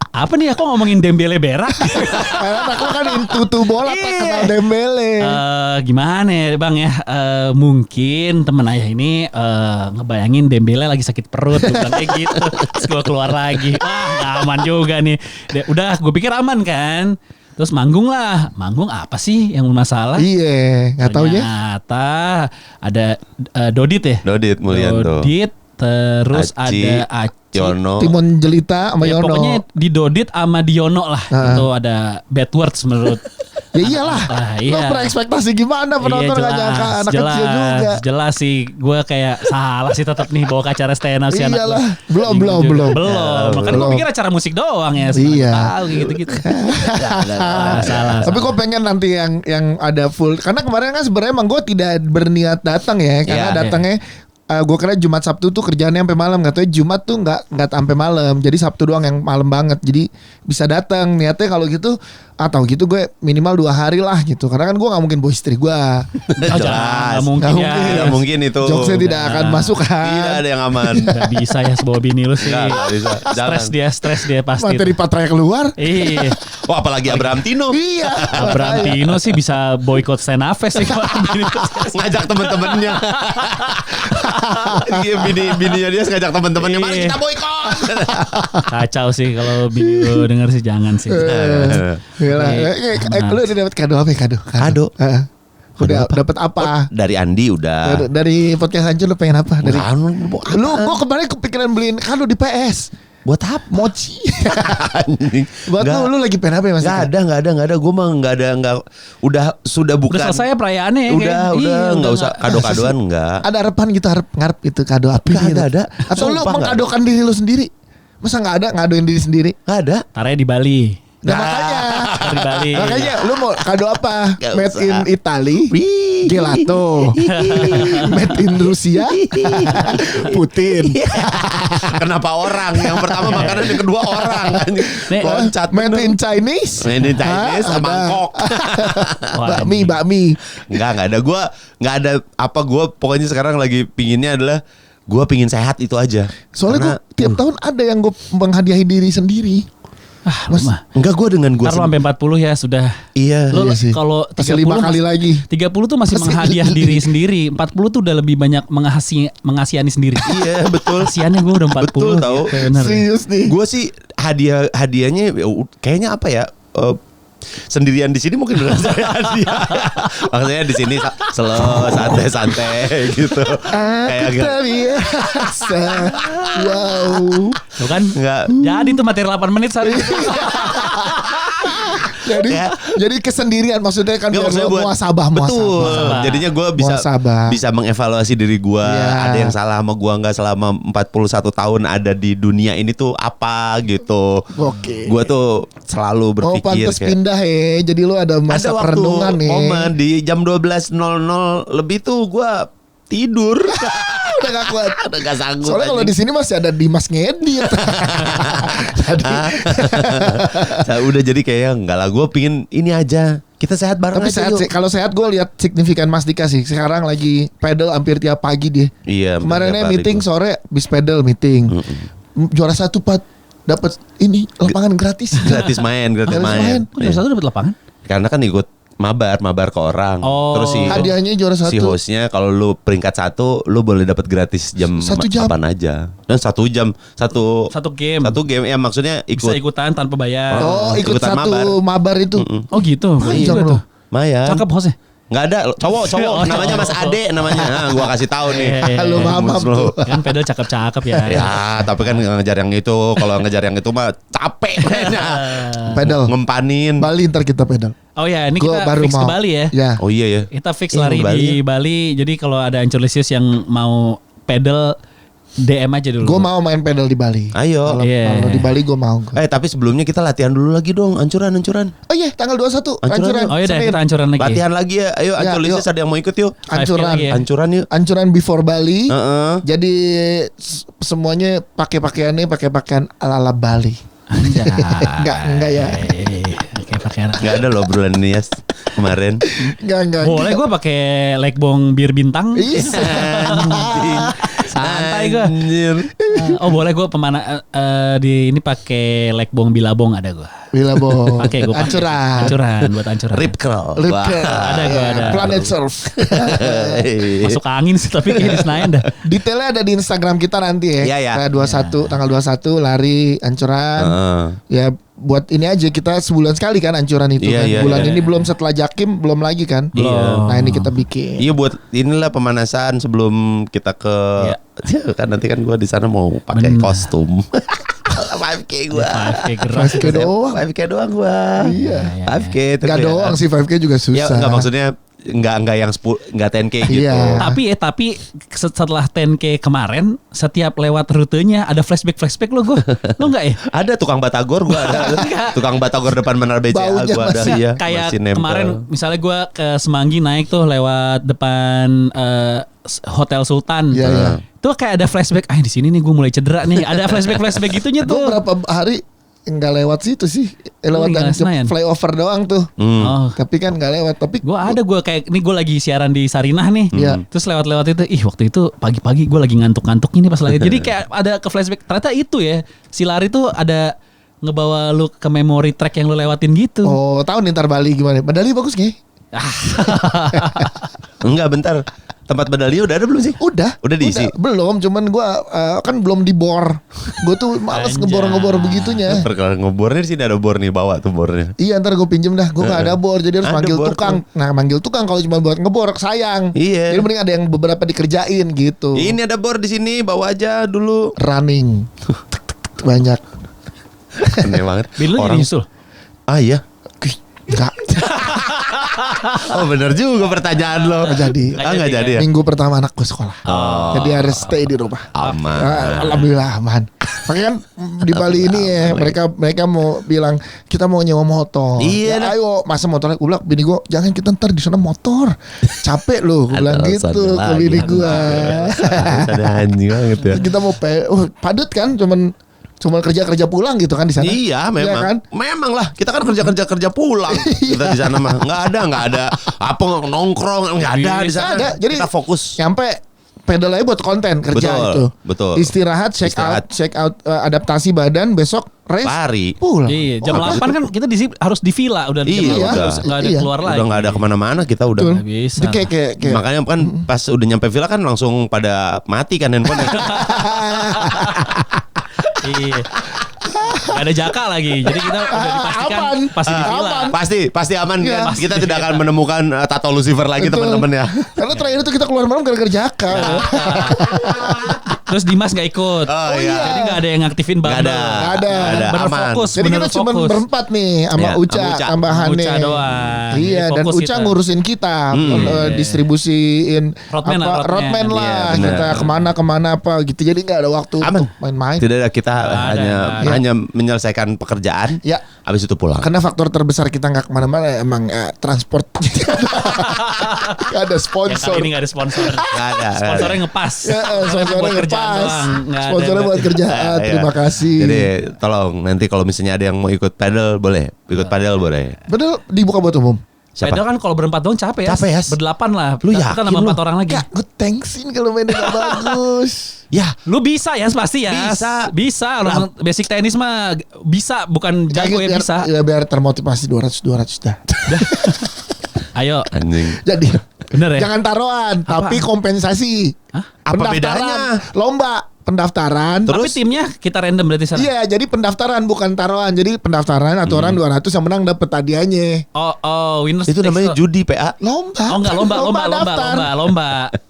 S3: Apa nih aku ngomongin Dembele berak?
S2: Karena aku kan intutu bola tak
S3: Iya.
S2: kenal Dembele.
S3: Gimana ya bang ya, mungkin temen ayah ini ngebayangin Dembele lagi sakit perut, gue bilang kayak gitu. Terus gue keluar lagi, wah gak aman juga nih. Udah gue pikir aman kan. Terus manggung lah, manggung apa sih yang masalah?
S2: Iya, nggak tahu ya.
S3: Ternyata ada Dodit ya.
S1: Dodit Mulyanto.
S3: Dodit, terus
S1: Aci,
S3: ada Aci.
S1: Yono.
S2: Timon Jelita sama
S3: Ya,
S2: Yono.
S3: pokoknya di Dodit sama Diono lah. Itu ada bad words menurut.
S2: Ya iyalah.
S3: Iya.
S2: Lo berekspektasi gimana penonton nggak nyangka anak kecil juga.
S3: Jelas sih, gue kayak salah sih tetap nih bawa ke acara stand up si anak
S2: Iyalah.
S3: gua.
S2: Belum,
S3: Bingung
S2: belum,
S3: juga.
S2: belum.
S3: Belum. Makanya gue
S2: Belum.
S3: pikir acara musik doang ya.
S2: Iya.
S3: Tahu gitu-gitu. Salah.
S2: Tapi kok pengen nanti yang ada full. Karena kemarin kan sebenarnya emang gue tidak berniat datang ya. Karena
S1: Iya.
S2: datangnya gue kira Jumat Sabtu tuh kerjaannya sampai malam, nggak tahu Jumat tuh nggak sampai malam, jadi Sabtu doang yang malam banget, jadi bisa datang. Niatnya kalau gitu atau gitu gue minimal 2 hari lah gitu, karena kan gue nggak mungkin bawa istri gue.
S3: Oh, jangan, nggak mungkin
S2: Nggak
S3: ya.
S2: mungkin.
S1: Tidak mungkin itu.
S2: Jokesnya tidak akan masuk
S1: Tidak
S2: kan.
S1: ada yang aman.
S3: Gak bisa ya sebawa bini lu sih.
S1: Nggak bisa.
S3: Stres dia pasti.
S2: Materi Patraya keluar.
S3: Iya.
S1: Wah, apalagi Abraham Tino.
S2: Iya.
S3: Abraham Tino sih bisa boykot stand up fest sih kalau bini lu.
S1: Ngajak temen-temennya. Bininya dia ngajak temen-temennya, mari kita boykot.
S3: Kacau sih kalau bini lu denger sih jangan sih.
S2: Gila. Lu udah dapat kado apa ya? Kado. Udah dapat apa?
S1: Dari Andi udah.
S2: Dari podcast Hancur lu pengen apa? Dari
S1: Bukan,
S2: lu gua kemarin kepikiran beliin kado di PS.
S1: buat apa?
S2: Mochi.
S1: Anjing.
S2: Buat
S1: Nggak-
S2: lu lagi pengen apa ya Mas?
S1: Nggak ada. Gue mah udah sudah bukan.
S3: Udah selesai perayaannya ya.
S1: Udah,
S3: Iya,
S1: nggak usah kado-kadoan nggak.
S2: Ada harapan gitu, ngarep itu kado apa
S1: Nggak
S2: gitu.
S1: ada.
S2: Atau lu
S1: Sumpah, nggak
S2: mengkadokan diri lu sendiri? Masa ngadoin diri sendiri?
S1: Nggak ada.
S3: Taranya di Bali.
S2: Nah, makanya.
S3: Di Bali.
S2: Makanya lu mau kado apa?
S1: Nggak
S2: Made
S1: usah.
S2: in Italy,
S1: Wih.
S2: gelato. Made in Rusia, Putin.
S1: Kenapa orang? Yang pertama makanan, yang kedua orang.
S3: Nih,
S1: Loncat.
S2: Made in Chinese.
S1: Made in Chinese
S2: Hah,
S1: sama
S2: ada.
S1: Bangkok.
S3: Wah,
S2: Bakmi.
S1: Nggak ada. Gue nggak ada apa. Gue pokoknya sekarang lagi pinginnya adalah gue pingin sehat itu aja.
S2: Soalnya gue tiap tahun ada yang gue menghadiahi diri sendiri.
S3: lu mah.
S1: Enggak, gue dengan gue.
S3: Ntar lu sampai 40 ya sudah.
S1: Iya.
S3: Lu
S2: Iya sih.
S3: kalau
S2: Masih
S3: 30
S2: 5 kali lagi.
S3: 30 tuh masih menghadiah diri sendiri. 40 tuh udah lebih banyak mengasihani sendiri.
S1: Iya betul.
S3: Kasiannya gue udah 40.
S1: Betul, tahu.
S3: Gitu, bener.
S2: Serius nih.
S1: Gue sih hadiahnya kayaknya apa ya? Sendirian di sini mungkin benar saya hadiah. Maksudnya di sini slow, santai-santai gitu.
S2: Aku
S1: Kayak
S2: terbiasa. Wow.
S3: Tuh kan?
S1: Nggak.
S3: Jadi tuh materi 8 menit sehari itu.
S2: Jadi
S1: Ya.
S2: jadi kesendirian maksudnya kan biar
S1: Nggak, maksudnya
S2: lu
S1: buat
S2: muasabah.
S1: betul.
S3: muasabah.
S1: Jadinya gue bisa
S2: Muasabah.
S1: bisa mengevaluasi diri gue.
S2: Iya.
S1: Ada yang salah sama gue nggak selama 41 tahun ada di dunia ini tuh apa gitu.
S2: Oke.
S1: Gue tuh selalu
S2: Oh
S1: berpikir
S2: pantas pindah ya. Jadi lu ada masa
S1: ada waktu
S2: perenungan nih.
S1: momen di jam 12.00 lebih tuh gue tidur.
S2: Udah gak kuat.
S1: Udah gak sanggup.
S2: Soalnya kalau di sini masih ada Dimas ngedit. Jadi
S1: Udah jadi kayak enggak lah, gue pingin ini aja. Kita sehat bareng
S2: tapi
S1: aja
S2: sehat
S1: yuk.
S2: sih. Kalau sehat gue lihat signifikan Mas Dika sih. Sekarang lagi pedal hampir tiap pagi dia.
S1: Iya.
S2: Kemarinnya
S1: tiap hari
S2: meeting
S1: gua.
S2: sore bis pedal meeting. Juara 1 Pat dapat ini lapangan gratis.
S1: Gratis main.
S2: Gratis main.
S3: Kok juara satu dapat lapangan?
S1: Karena kan ikut mabar ke orang.
S3: Oh.
S1: Terus si
S2: Hadiahnya juara 1.
S1: si hostnya kalau lu peringkat 1 lu boleh dapat gratis jam
S2: 1 jam.
S1: kapan aja. Dan 1 jam satu
S3: Satu game.
S1: ya maksudnya
S3: Bisa
S1: ikut
S3: ikutan tanpa bayar.
S2: Oh, ikut
S1: ikutan
S2: satu mabar itu.
S3: Oh gitu.
S2: Panjang
S3: Juga
S2: loh.
S3: tuh.
S1: Mayan.
S3: Cakep hostnya.
S1: Nggak ada cowok
S3: Oh,
S1: namanya Mas Ade namanya. Nah, gua kasih tahu nih.
S2: Halo mamam
S1: Mas lu.
S2: tuh.
S3: Kan pedal cakep-cakep ya.
S1: Ya, tapi kan ngejar yang itu. Kalau ngejar yang itu mah capek mainnya.
S2: Pedal.
S1: Ngempanin.
S2: Bali ntar kita pedal.
S3: Oh ya, ini
S2: Gua
S3: kita
S2: baru
S3: fix ke
S2: mau.
S3: Bali ya.
S2: Ya.
S1: Oh iya ya.
S3: Kita fix
S1: Iya,
S3: lari
S1: mau Bali
S3: di Bali. Jadi kalau ada Anculisius yang mau pedal DM aja dulu.
S2: Gue mau main pedal di Bali.
S1: Ayo.
S2: Kalau
S3: Iya.
S2: kalau di Bali gue mau.
S1: Tapi sebelumnya kita latihan dulu lagi dong, ancuran.
S2: Oh iya, tanggal 21 ancuran.
S3: Oh iya,
S2: Senin.
S3: kita ancuran lagi.
S1: Latihan lagi ya. Ayo
S2: Ya,
S1: Anculisis
S2: yuk.
S1: ada yang mau ikut yuk.
S3: 5K
S2: Ancuran.
S3: lagi ya.
S1: Ancuran yuk.
S2: Ancuran before Bali.
S1: Heeh.
S2: Jadi semuanya pakai pakaian ala Bali.
S3: Anjay.
S2: Enggak ya.
S3: Kayak pakaian.
S1: Gak ada loh obrolan ini ya kemarin.
S2: Enggak.
S3: Boleh gue pakai legbong bir bintang.
S2: Iya.
S3: Santai gue.
S1: Anjir.
S3: Oh boleh gue di ini pakai legbong bilabong ada gue.
S2: Bilabong.
S3: Pakai gue.
S2: Ancuran.
S3: Ancuran buat ancuran.
S1: Rip curl.
S2: Rip
S1: Wah.
S2: curl.
S3: Ada gua ada.
S2: Planet Surf.
S3: Masuk angin sih tapi kayak di Senayan dah.
S2: Detailnya ada di Instagram kita nanti ya.
S1: Iya, iya.
S2: Tanggal 21 lari ancuran.
S1: Heeh.
S2: Ya buat ini aja kita sebulan sekali kan ancuran itu
S1: Iya,
S2: kan.
S1: iya,
S2: Bulan
S1: iya.
S2: ini belum setelah Jakim belum lagi kan.
S1: Belum.
S2: Nah ini kita bikin.
S1: Iya buat inilah pemanasan sebelum kita ke kan nanti kan gue di sana mau pakai
S3: Bener.
S1: kostum. 5K gue.
S3: 5K gerak.
S2: 5K doang.
S1: 5K doang gue.
S2: Iya.
S1: 5K tapi
S2: Gak
S1: ya.
S2: doang sih 5K juga
S1: Ya
S2: susah.
S1: enggak maksudnya nggak yang 10, nggak 10K gitu.
S2: Iya.
S3: Tapi setelah 10K kemarin, setiap lewat rutenya ada flashback lo gue. Lo enggak ya?
S1: Ada tukang batagor gua ada. Tukang batagor depan Menara BCA
S2: Baunya
S1: gua ada.
S2: masih-
S1: Iya,
S3: Kayak
S1: masih nempel.
S3: kemarin misalnya gue ke Semanggi naik tuh lewat depan Hotel Sultan.
S2: Iya, iya.
S3: Tuh kayak ada flashback. Di sini nih gue mulai cedera nih. Ada flashback gitunya
S2: Gue
S3: tuh.
S2: berapa hari nggak lewat situ sih, lewat
S3: nggak
S2: yang
S3: Senayan?
S2: flyover doang tuh.
S3: Oh.
S2: Tapi kan nggak lewat. Tapi
S3: Gue kayak ini gue lagi siaran di Sarinah nih.
S2: Iya.
S3: Terus lewat itu, waktu itu pagi-pagi gue lagi ngantuk-ngantuk ini pas lagi. Jadi kayak ada ke flashback. Ternyata itu ya, si lari tuh ada ngebawa lu ke memory track yang lu lewatin gitu.
S2: oh tahu nih ntar Bali gimana? Medali bagus nggak?
S1: Enggak, bentar. Tempat medali udah ada belum sih?
S2: Udah
S1: diisi.
S2: Belum, cuman gua kan belum dibor. Gue tuh males
S3: Anjay.
S2: ngebor begitunya.
S1: Perkara ngebornya di sini ada bor nih, bawa tuh bornya.
S2: Iya, ntar gue pinjem dah. Gue gak ada bor, jadi harus
S1: Ada
S2: manggil
S1: bor
S2: tukang. Nah, manggil tukang kalau cuma buat ngebor sayang.
S1: Iya.
S2: Jadi mending ada yang beberapa dikerjain gitu.
S1: Ini ada bor di sini, bawa aja dulu.
S2: Running. Banyak.
S1: Aneh banget.
S3: Bin lu jadi nyusul.
S1: Ah iya.
S2: Enggak
S1: Oh bener juga pertanyaan lo.
S2: Nggak jadi.
S1: Nggak jadi ya.
S2: Minggu pertama anak gue sekolah. Jadi harus stay di rumah.
S1: Aman.
S2: Alhamdulillah aman. Makanya kan di Bali ini ya mereka mau bilang kita mau nyewa motor.
S1: Iya,
S2: Ya, ayo masa motornya. Gue bilang bini gue jangan kita ntar di sana motor. Capek loh. Gue bilang gitu ke bini gue.
S1: Ada anjing banget ya.
S2: Kita mau padat kan cuman kerja pulang gitu kan di sana.
S1: Iya memang.
S2: Iya kan?
S1: Memang lah. Kita kan kerja pulang. Kita di sana mah nggak ada apa nongkrong nggak ada di sana.
S2: Ada. Jadi
S1: kita fokus.
S2: Nyampe pedal aja buat konten kerja
S1: Betul,
S2: itu.
S1: betul.
S2: Istirahat, check out adaptasi badan, besok race.
S1: Lari.
S2: Pulang.
S3: Iya, jam
S2: Oh,
S3: 8 kan kita di sini harus di villa udah
S1: Iya,
S3: jam 8
S1: udah.
S3: nggak ada
S2: Iya.
S3: keluar lagi.
S1: Udah nggak ada kemana-mana kita udah.
S2: Betul.
S3: Nggak bisa.
S2: Jadi kayak
S1: Makanya kan pas udah nyampe villa kan langsung pada mati kan handphone.
S3: Iya. Gak ada jaka lagi. Jadi kita udah dipastikan
S2: Aman.
S3: pasti di villa.
S2: Aman.
S1: Pasti aman
S2: Iya.
S1: kan. Kita tidak akan menemukan tato Lucifer lagi
S2: Betul.
S1: teman-teman ya.
S2: Karena terakhir itu kita keluar malam gara-gara jaka.
S3: Terus Dimas gak ikut.
S1: Oh, iya.
S3: Jadi gak ada yang ngaktifin
S1: Nggak
S3: Bumble.
S1: ada.
S2: Nggak ada.
S3: Bener
S1: Aman.
S3: fokus.
S2: Jadi
S3: bener
S2: kita cuma
S3: fokus.
S2: berempat nih sama
S1: Iya,
S2: Uca
S1: sama Uca.
S2: tambahannya.
S3: Uca doang.
S2: Iya,
S3: Jadi
S2: dan
S3: fokus
S2: Uca
S3: kita.
S2: ngurusin kita, distribusiin
S3: Roadman lah, roadman.
S2: roadman lah.
S1: Iya, bener.
S2: Kita kemana apa gitu. Jadi nggak ada waktu
S1: Aman.
S2: untuk main-main.
S1: Tidak ada, kita
S3: ada.
S1: hanya menyelesaikan pekerjaan.
S2: Ya.
S1: Habis itu pulang.
S2: Karena faktor terbesar kita nggak kemana-mana emang transport. Gak ada
S3: Ya
S2: sponsor.
S3: kali ini gak ada sponsor.
S1: Nggak ada.
S3: Sponsornya ngepas.
S2: Ya, sponsornya
S3: Buat kerjaan
S2: ngepas.
S3: doang. Nggak ada
S2: Sponsornya buat kerjaan.
S1: Iya.
S2: Terima kasih.
S1: Jadi tolong nanti kalau misalnya ada yang mau ikut paddle boleh. Ikut paddle boleh.
S2: Bener dibuka buat umum.
S1: Siapa?
S3: Pedal kan kalau berempat doang capek ya.
S1: Capek, ya.
S3: Berdelapan lah.
S1: Lu
S3: Kita
S1: yakin
S3: nambah
S1: lu?
S3: 4 orang lagi.
S2: Gak, gue thanksin kalau mainnya gak bagus.
S1: Ya,
S3: Lu bisa ya pasti ya.
S1: Bisa.
S3: Bisa. Orang basic tenis mah bisa. Bukan jago ya
S2: biar,
S3: bisa.
S2: Ya biar termotivasi 200 dah.
S3: Ayo.
S1: anjing.
S2: Jadi
S3: Bener ya?
S2: jangan taruhan, tapi kompensasi.
S3: Hah?
S1: Apa
S2: Pendaftaran,
S1: bedanya?
S2: lomba, pendaftaran.
S3: Tapi timnya kita random berarti sana.
S2: Iya, jadi pendaftaran bukan taruhan. Jadi pendaftaran aturan 200 yang menang dapat hadiahnya.
S3: Oh, winners
S1: Itu
S3: takes
S1: namanya
S3: two.
S1: judi PA.
S2: Lomba.
S3: Oh enggak
S2: daftar.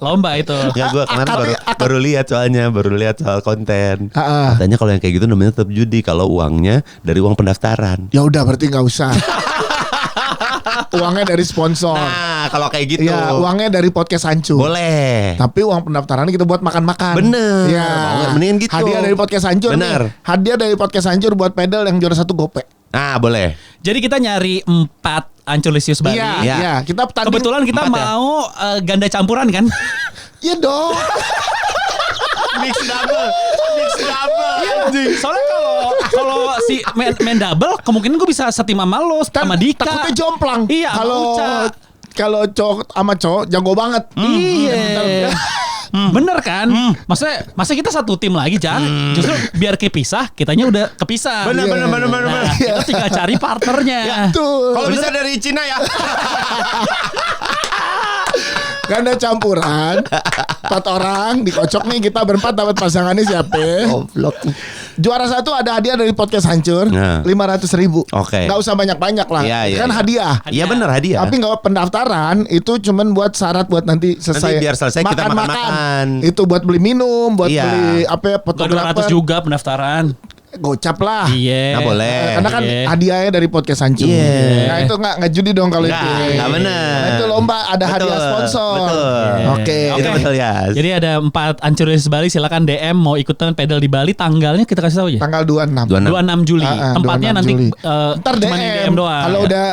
S3: lomba itu.
S1: Ya gue kemarin baru lihat baru lihat soal konten.
S2: Ah.
S1: Katanya kalau yang kayak gitu namanya tetap judi kalau uangnya dari uang pendaftaran.
S2: Ya udah berarti nggak usah. Uangnya dari sponsor.
S1: Nah, kalau kayak gitu.
S2: Ya, uangnya dari podcast Sancu.
S1: Boleh.
S2: Tapi uang pendaftaran kita buat makan-makan.
S1: Bener.
S2: Ya.
S1: Mau nggak? Mendingan gitu.
S2: Hadiah dari podcast Hancur.
S1: Bener.
S2: Nih. Hadiah dari podcast Hancur buat pedal yang juara 1 gope.
S1: Nah, boleh.
S3: Jadi kita nyari 4 Anculisius Bali.
S2: Iya,
S1: Iya.
S2: iya. Kita tanding.
S3: Kebetulan kita
S1: 4 ya?
S3: mau ganda campuran kan?
S2: Iya dong.
S1: Mix double.
S3: Soalnya kalau si main double kemungkinan gue bisa setim sama lo sama Dika.
S2: Takutnya jomplang.
S3: Iya, sama
S2: Kalau
S3: Uca.
S2: kalau cowok sama cowok jago banget.
S3: Iya. Bener kan? Masa kita satu tim lagi, Jan? Justru biar kepisah, kitanya udah kepisah.
S1: Bener,
S2: Iya.
S1: bener.
S3: Nah, kita tinggal cari partnernya.
S2: Tuh.
S1: Kalau bisa dari Cina ya.
S2: Ganda campuran 4 orang dikocok nih, kita berempat dapat pasangannya siapa?
S1: Goblok.
S2: Juara 1 ada hadiah dari podcast Hancur,
S1: Nah.
S2: 500.000.
S1: Oke.
S2: Gak usah banyak-banyak lah.
S1: Iya, iya,
S2: Kan
S1: iya.
S2: hadiah.
S1: Iya bener hadiah.
S2: Tapi nggak pendaftaran itu cuman buat syarat buat nanti selesai.
S1: Nanti biar selesai kita makan-makan.
S2: Itu buat beli minum, buat
S1: Iya.
S2: beli apa ya,
S3: Bukan 200
S2: fotografer.
S3: juga pendaftaran.
S2: gocap lah.
S3: Iya.
S1: Nah, boleh.
S2: Karena kan
S3: Iya.
S2: hadiahnya dari podcast Hancur.
S1: Iya.
S2: Nah itu nggak judi dong kalau itu.
S1: Nggak bener.
S2: Nah, itu lomba ada hadiah sponsor.
S1: Betul.
S2: Oke.
S1: Itu betul ya.
S3: Jadi ada 4 Ancurious Bali, silakan DM mau ikutan pedal di Bali, tanggalnya kita kasih tahu ya.
S2: Tanggal 26.
S3: 26 Juli. Tempatnya
S2: 26
S3: nanti
S2: Juli. Ntar
S3: cuma di DM doang.
S2: Kalau udah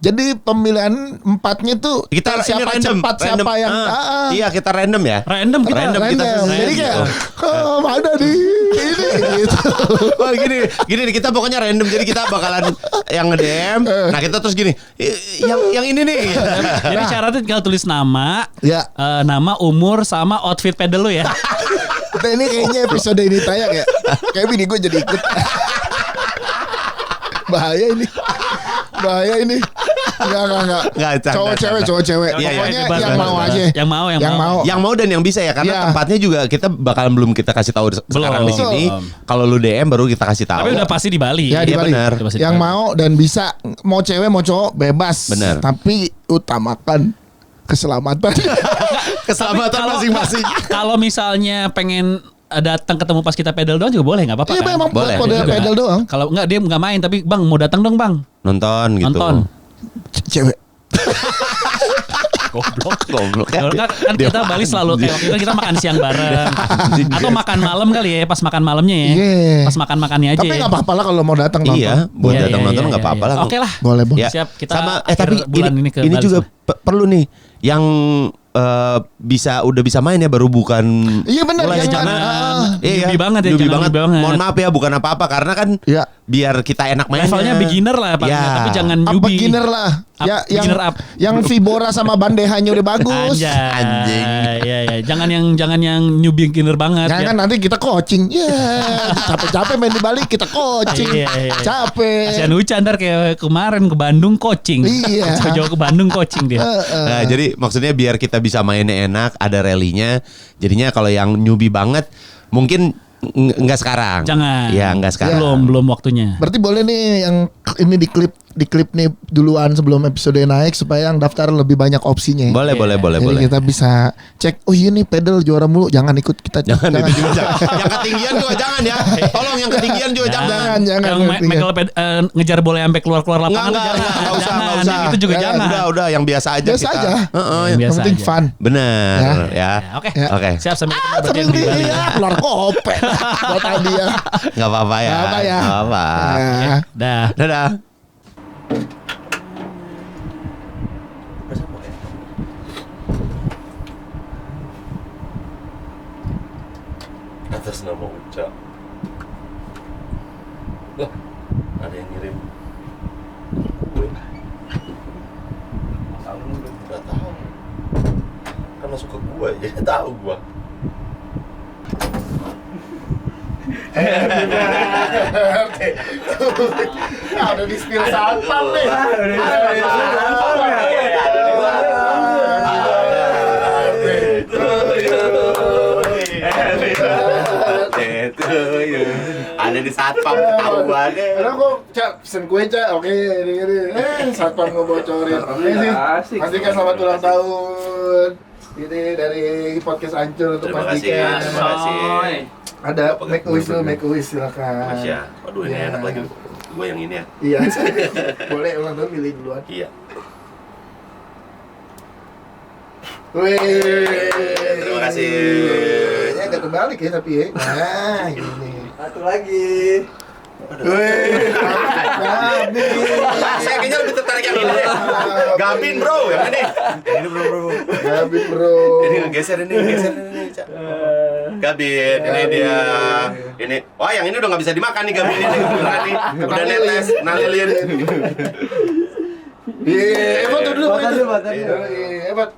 S2: jadi pemilihan 4-nya tuh
S1: Kita
S2: siapa
S1: ini random,
S2: cepat siapa yang
S1: Iya, kita random ya.
S3: random kita.
S1: Random kita
S2: random.
S1: susun.
S2: Jadi kayak ada di ini gitu.
S1: Oh gini nih, kita pokoknya random, jadi kita bakalan yang nge-DM. Nah kita terus gini, yang ini nih.
S3: Jadi syaratnya tinggal tulis nama,
S2: Ya.
S3: nama, umur, sama outfit pedal lu ya.
S2: Nah, ini kayaknya episode ini tayang ya. Kayak bini gue jadi ikut. Bahaya ini. Enggak. Cowok cewek.
S1: Iya,
S2: Pokoknya
S1: bebas,
S2: yang
S1: bebas,
S2: mau
S1: bebas.
S2: aja.
S3: Yang mau.
S1: Yang mau dan yang bisa ya, karena
S2: Iya.
S1: tempatnya juga kita bakalan belum kita kasih tahu sekarang di sini. Kalau lu DM baru kita kasih tahu.
S3: Tapi udah pasti di Bali.
S2: Ya di
S1: Iya,
S2: Bali.
S1: benar.
S2: Yang mau dan bisa, mau cewek mau cowok bebas.
S1: Benar.
S2: Tapi utamakan keselamatan.
S1: Keselamatan
S3: Kalau-
S1: masing-masing.
S3: Kalau misalnya pengen datang ketemu pas kita pedal doang juga boleh, nggak apa-apa
S2: Iya
S3: kan?
S2: memang
S1: Boleh.
S2: pedal
S3: Juga.
S2: pedal doang.
S3: Kalau nggak dia nggak main, tapi bang mau datang dong bang.
S1: Nonton gitu.
S3: Nonton.
S2: Cewek.
S1: Goblok ya.
S3: Kalau nggak, kan kita Bali selalu kayak waktu itu kita makan siang bareng. Atau makan malam kali ya, pas makan malamnya ya.
S2: Iya.
S3: Pas makan-makannya aja.
S2: Tapi nggak apa-apa lah kalau mau datang nonton.
S1: Iya, buat
S3: Iya,
S1: datang
S3: iya,
S1: nonton
S3: iya,
S1: nggak
S3: iya,
S1: apa-apa
S3: iya.
S1: lah.
S3: Oke lah.
S2: Boleh.
S1: Ya.
S3: Siap, kita
S1: Sama
S3: akhir
S1: tapi
S3: bulan ini ke
S1: ini
S3: Bali
S1: juga
S3: semua.
S1: perlu nih yang udah bisa main ya, baru bukan
S2: Iya benar,
S1: mulai
S2: jangan.
S3: newbie banget ya,
S1: newbie
S3: jangan
S1: banget.
S3: newbie banget.
S1: Mohon maaf ya, bukan apa-apa karena kan
S2: Iya.
S1: biar kita enak mainnya.
S3: Levelnya beginner lah paling
S1: Ya.
S3: nggak, tapi jangan
S2: Up
S3: newbie.
S2: beginner lah.
S3: Up,
S2: Ya
S3: beginner up.
S2: yang Vibora sama Bandehanya udah bagus.
S1: Anjing.
S3: Iya, iya. Jangan yang newbie beginner banget.
S2: Jangan nanti kita coaching. Ya, capek-capek main di Bali kita coaching.
S3: Iya, iya.
S2: Capek.
S3: Kasihan Uca ntar kayak kemarin ke Bandung coaching.
S2: Iya.
S3: Jauh-jauh ke Bandung coaching dia.
S1: Nah, jadi maksudnya biar kita bisa mainnya enak, ada rally-nya. Jadinya kalau yang newbie banget mungkin enggak sekarang.
S3: Jangan.
S1: Ya, enggak sekarang.
S3: Belum waktunya.
S2: Berarti boleh nih yang ini di klip nih duluan sebelum episode naik supaya yang daftar lebih banyak opsinya.
S1: Boleh.
S2: Jadi kita bisa cek. Oh iya nih pedal juara mulu. Jangan ikut kita.
S1: Jangan. Yang ketinggian juga jangan ya. Tolong yang ketinggian juga jangan.
S2: Jangan.
S3: Yang Michael ngejar bola sampai keluar-keluar lapangan tuh jangan.
S1: Enggak usah.
S3: Jangan. Itu juga jangan.
S1: Udah yang biasa aja
S2: Biasa
S1: kita.
S2: aja.
S1: Heeh.
S3: Yang biasa
S2: Yang penting
S3: aja.
S2: fun.
S1: Benar ya.
S3: Ya, Oke.
S2: Ya.
S1: Oke.
S3: Siap sampai ketemu
S2: Sampai
S3: berarti di Bali.
S2: ya, keluar kopek buat hadiah.
S1: Enggak apa-apa ya.
S2: Nggak apa ya.
S1: Nggak apa.
S2: Ya.
S3: Dah.
S1: Dadah. Atas nama Uca. Lah, ada yang ngirim gue. Tahu lu nggak tahu. Kan masuk ke gue, jadi tahu gue.
S2: Udah di spill sampah nih.
S1: Ada di satpam ketahuannya.
S2: Karena gue pesen kue Cak. Oke ini. Satpam ngebocorin. Ini sih. Pastikan selamat ulang tahun. Ini dari podcast Ancur untuk
S1: Terima kasih,
S2: pastikan.
S1: terima kasih.
S2: Ada make a wish dulu, make a wish silakan.
S1: Mas ya, waduh ini
S2: Ya.
S1: enak lagi. Gue yang ini ya.
S2: Iya. Boleh ulang tahun milih duluan.
S1: Iya.
S2: Wih.
S1: Terima kasih.
S2: Ya nggak terbalik ya tapi ya. Nah ini.
S4: Satu lagi.
S2: Wih.
S1: Saya kayaknya lebih tertarik yang ini. Gabin bro, yang ini. Ini bro.
S2: Gabin bro.
S1: Ini geser ini, Cak. Gabin, ini dia. Ini, wah yang ini udah nggak bisa dimakan nih Gabin ini. Beneran nih. Udah netes, nalilin.
S2: Iya, Evat dulu.
S4: Buat tadi.
S2: Evat.